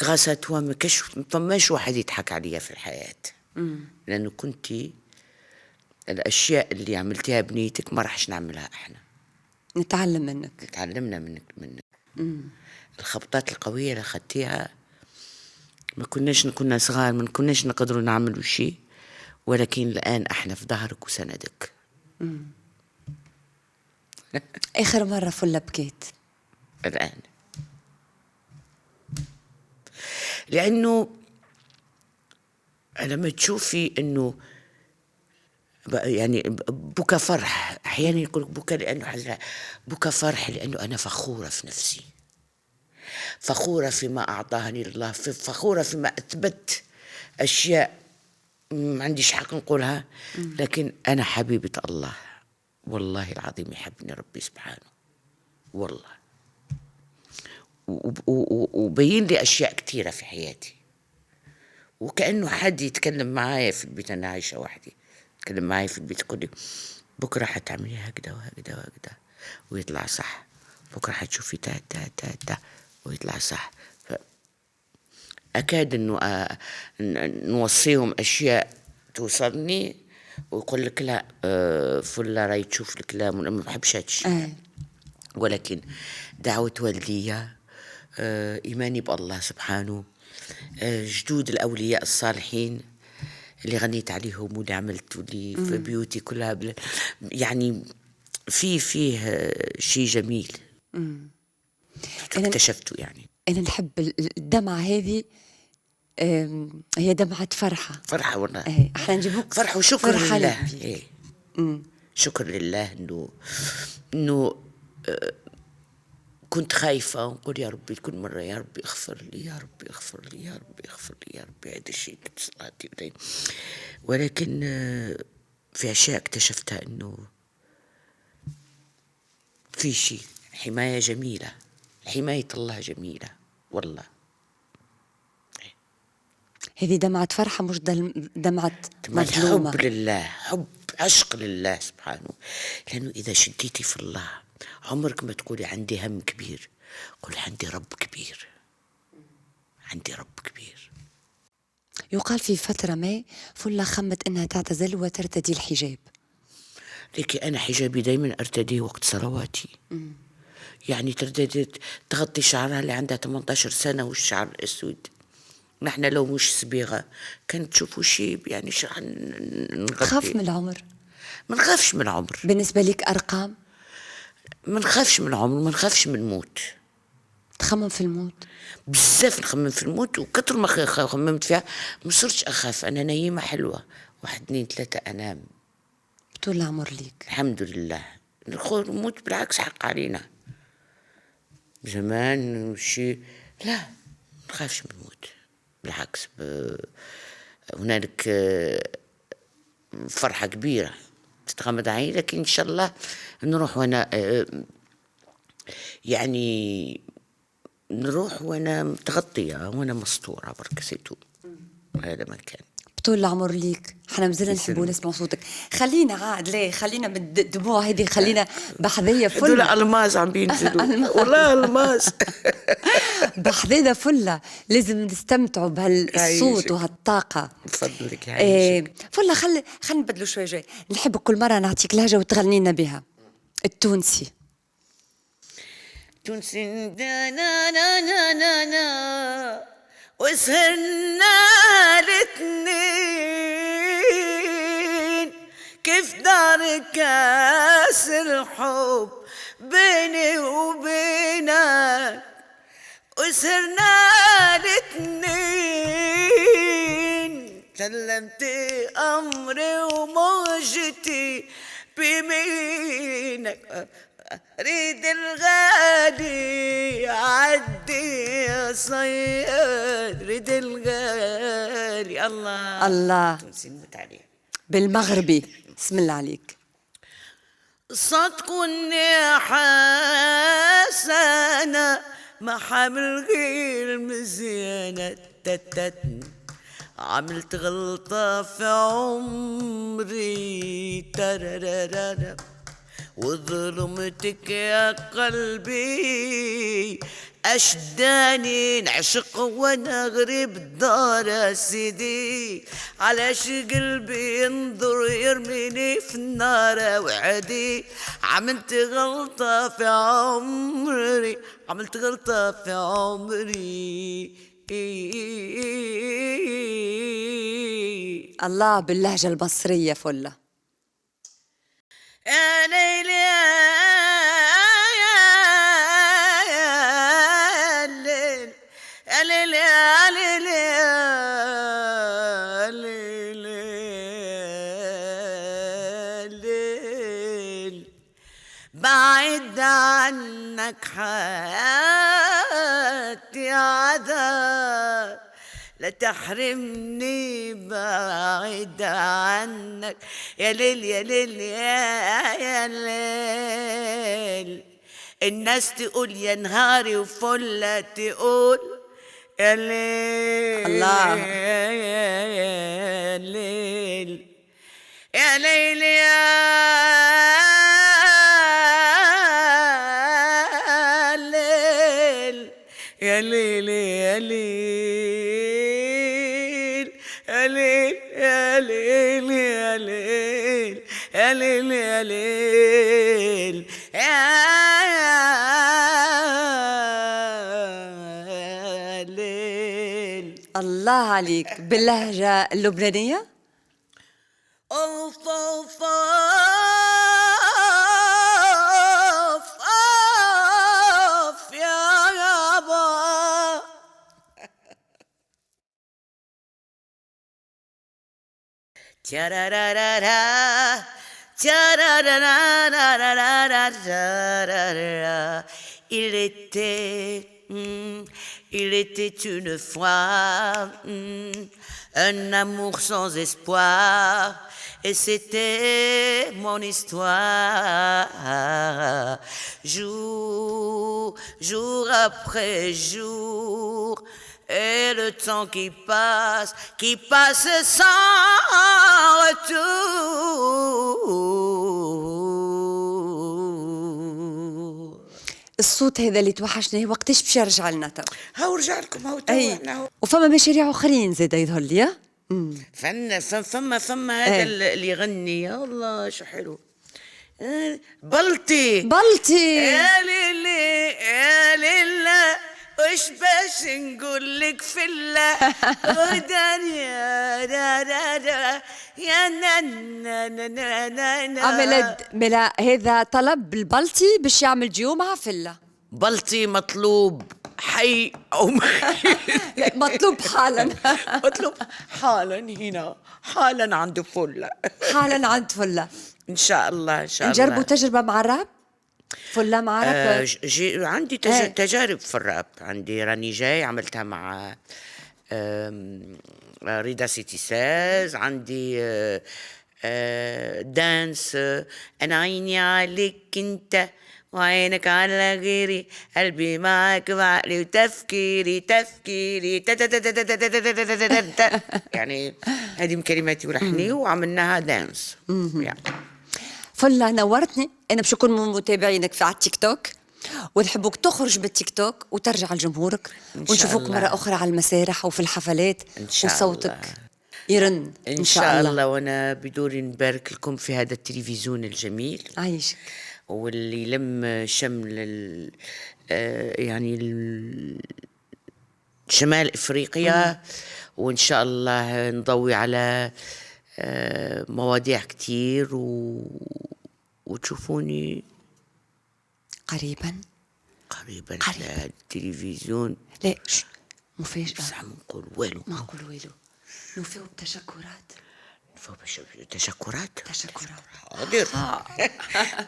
grâce à toi. ما فماش واحد يضحك عليا في الحياة، لأنه كنتي الأشياء اللي عملتيها بنيتك ما راحش نعملها إحنا. نتعلم منك. تعلمنا منك. الخبطات القوية اللي أخذتيها ما كنا صغار، ما كناش نقدروا نعملوا شيء، ولكن الآن إحنا في ظهرك وسندك. آخر مرة فلة بكيت؟ الآن، لأنه لما تشوفي إنه يعني بكى فرح. أحيانا يقولك بكى لأنه حزن، بكى فرح لأنه أنا فخورة في نفسي، فخورة فيما أعطاني الله، فخورة فيما أثبت أشياء ما عنديش حق نقولها، لكن أنا حبيبة الله والله العظيم، يحبني ربي سبحانه والله. وبين لي أشياء كثيرة في حياتي، وكأنه حد يتكلم معايا في البيت. أنا عايشة وحدي، يتكلم معايا في البيت يقول لي بكرة حتعملي هكذا وهكذا وهكذا ويطلع صح، بكرة حتشوفي تا ويطلع صح. أكاد إنه نوصيهم أشياء توصلني ويقول لك لا فلا راي تشوف الكلام، وأنا ما بحبش هادشي. ولكن دعوة والدية، إيماني بالله سبحانه، جدود الأولياء الصالحين اللي غنيت عليهم واللي عملت واللي في بيوتي كلها يعني فيه شيء جميل اكتشفته. يعني أنا نحب الدمعة هذه، هي دمعة فرحة والله. احنا نجيبوك فرحة وشكر لله. شكر لله إنه كنت خايفة ونقول يا ربي كل مرة يا ربي اغفر لي، يا ربي اغفر لي، يا ربي اغفر لي، يا ربي هذا الشيء صلاتي. ولكن في أشياء اكتشفتها إنه في شيء حماية جميلة، حماية الله جميلة والله. هذه دمعة فرحة مش دمعة مظلومة. حب لله، حب عشق لله سبحانه. لأنه إذا شديتي في الله عمرك ما تقولي عندي هم كبير، قولي عندي رب كبير، عندي رب كبير. يقال في فترة ما فلة خمت إنها تعتزل وترتدي الحجاب. لكن أنا حجابي دايما أرتديه وقت صلواتي، يعني ترددت تغطي شعرها اللي عندها 18 سنة والشعر الأسود. نحن لو مش صبيغة كانت تشوفوا شيب، يعني شو نغطي. تخاف من العمر؟ ما نخافش من العمر. بالنسبة لك أرقام؟ ما نخافش من العمر، ما نخافش من الموت. تخمم في الموت؟ بزاف نخمم في الموت، وكتر ما خممت فيها ما صرتش أخاف. أنا نايمة حلوة، 1 2 3 أنام. طول العمر ليك. الحمد لله. الموت بالعكس حق علينا. زمان شيء لا، ما نخافش من الموت، بالعكس. هنالك فرحة كبيرة تتغمض عيني، لكن إن شاء الله نروح وأنا يعني نروح وأنا متغطية وأنا مستورة بركسيتو. هذا ما كان. طول العمر ليك. حنا مازلنا نحبوا نسمع صوتك. خلينا عاد ليه، خلينا بالدموع هذه، خلينا بحذية فل. دول ألماس عم بينزلوا والله ألماس. بحذية فلة، لازم نستمتعوا بهالصوت وهالطاقة. بفضلك فلة. خلينا نبدلوا شوي شوي. نحب كل مرة نعطيك لهجة وتغني لنا بها. التونسي. تونسي نا نا نا نا نا وسهرنا الاثنين كيف دار كاس الحب بيني وبينك، وسهرنا الاثنين سلمتي أمري وموجتي بيمينك. ريد الغالي عدي يا صياد، ريد الغالي. الله الله. نسمت عليه بالمغربي. بسم الله عليك. صدقوني حسنة ما حامل غير مزيانة تتت، عملت غلطة في عمري ترارارا، وظلمتك يا قلبي أشداني نعشق وانا غريب الدار سيدي، علاش قلبي ينظر يرميني في النار وعدي. عملت غلطة في عمري، عملت غلطة في عمري. الله باللهجة المصرية فلة. يا ليلي يا ليل يا ليل يا ليل يا ليل، بعد عنك حياتي عذاب، لا تحرمني بعيد عنك يا ليل يا ليل يا ليل. الناس تقول يا نهاري وفلة تقول يا ليل. الله. يا ليل يا ليل يا ليل يا ليل يا ليل يا ليل يا ليل يا ليل يا ليل يا ليل يا ليل. الله عليك. باللهجة اللبنانية. أوف أوف أوف يا يابا. تيارارارا تيارارارارارارارارارا. Il était une fois un amour sans espoir, et c'était mon histoire. Jour après jour, et le temps qui passe sans retour. الصوت هذا اللي توحشني وقتاش باش يرجع لنا تو؟ هاو رجع لكم هاو تو اي احنا هاو. وفما مشاريع اخرين زاد يظهر لي. فما هذا اللي يغني، يا الله شو حلو. بلطي بلطي. يا ليلي يا ليلى وش باش نقول لك فلا ودنيا را را را يا نا عملت ملا هذا طلب البلطي باش يعمل جيومها فيلا. بلطي مطلوب حي او لا، مطلوب حالا. مطلوب حالا هنا حالا عند فلا حالا عند فلا. ان شاء الله ان شاء الله. نجربوا تجربة مع الراب. فلا مع راب. عندي تجارب في الراب. عندي راني جاي عملتها مع ريدا سيتي ساز. عندي دانس انا عيني عليك انت وعينك على غيري قلبي معك وعقلي وتفكيري يعني هذه من كلماتي ولحني وعملناها دانس. فلا نورتني. انا باش نكون من متابعينك في على التيك توك، ونحبك تخرج بالتيك توك وترجع لجمهورك، ونشوفوك مرة أخرى على المسارح وفي الحفلات وصوتك يرن إن شاء الله. وأنا بدوري نبارك لكم في هذا التلفزيون الجميل عايشك، واللي يلم شمل يعني شمال إفريقيا. وإن شاء الله نضوي على مواضيع كتير وتشوفوني قريبا على التلفزيون. لا مفاجأة، بس ما نقول والو، ما نقول والو. نوفيو بتشكرات. تشكرات. حاضر.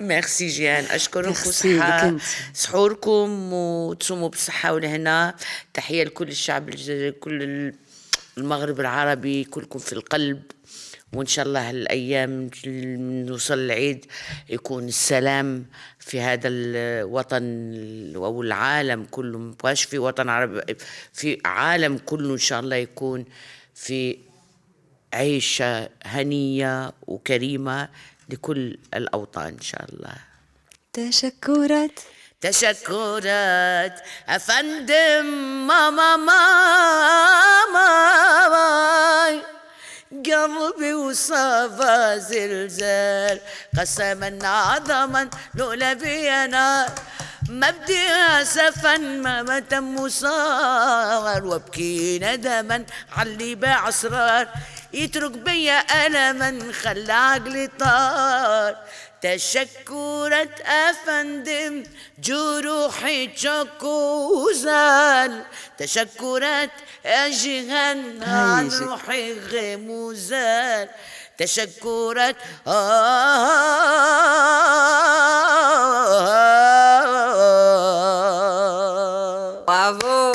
ميرسي جيان، أشكركم. صحة سحوركم وتصوموا بالصحة والهنا. تحية لكل الشعب كل المغرب العربي، كلكم في القلب. وإن شاء الله الأيام نوصل العيد يكون السلام في هذا الوطن أو العالم كله. مبقاش في وطن عربي، في عالم كله إن شاء الله يكون في عيشة هنية وكريمة لكل الأوطان إن شاء الله. تشكرات أفندم. ماما قلبي وصافى زلزال قسما عظما لولا بي نار ما بدي أسفا ما تم صار وابكي ندما علي باع أسرار يترك بيا ألما خلى عقلي طار. تشكرت أفندم جروحي تشكوزان تشكرت أجهن عن روحي غموزان تشكرت برافو.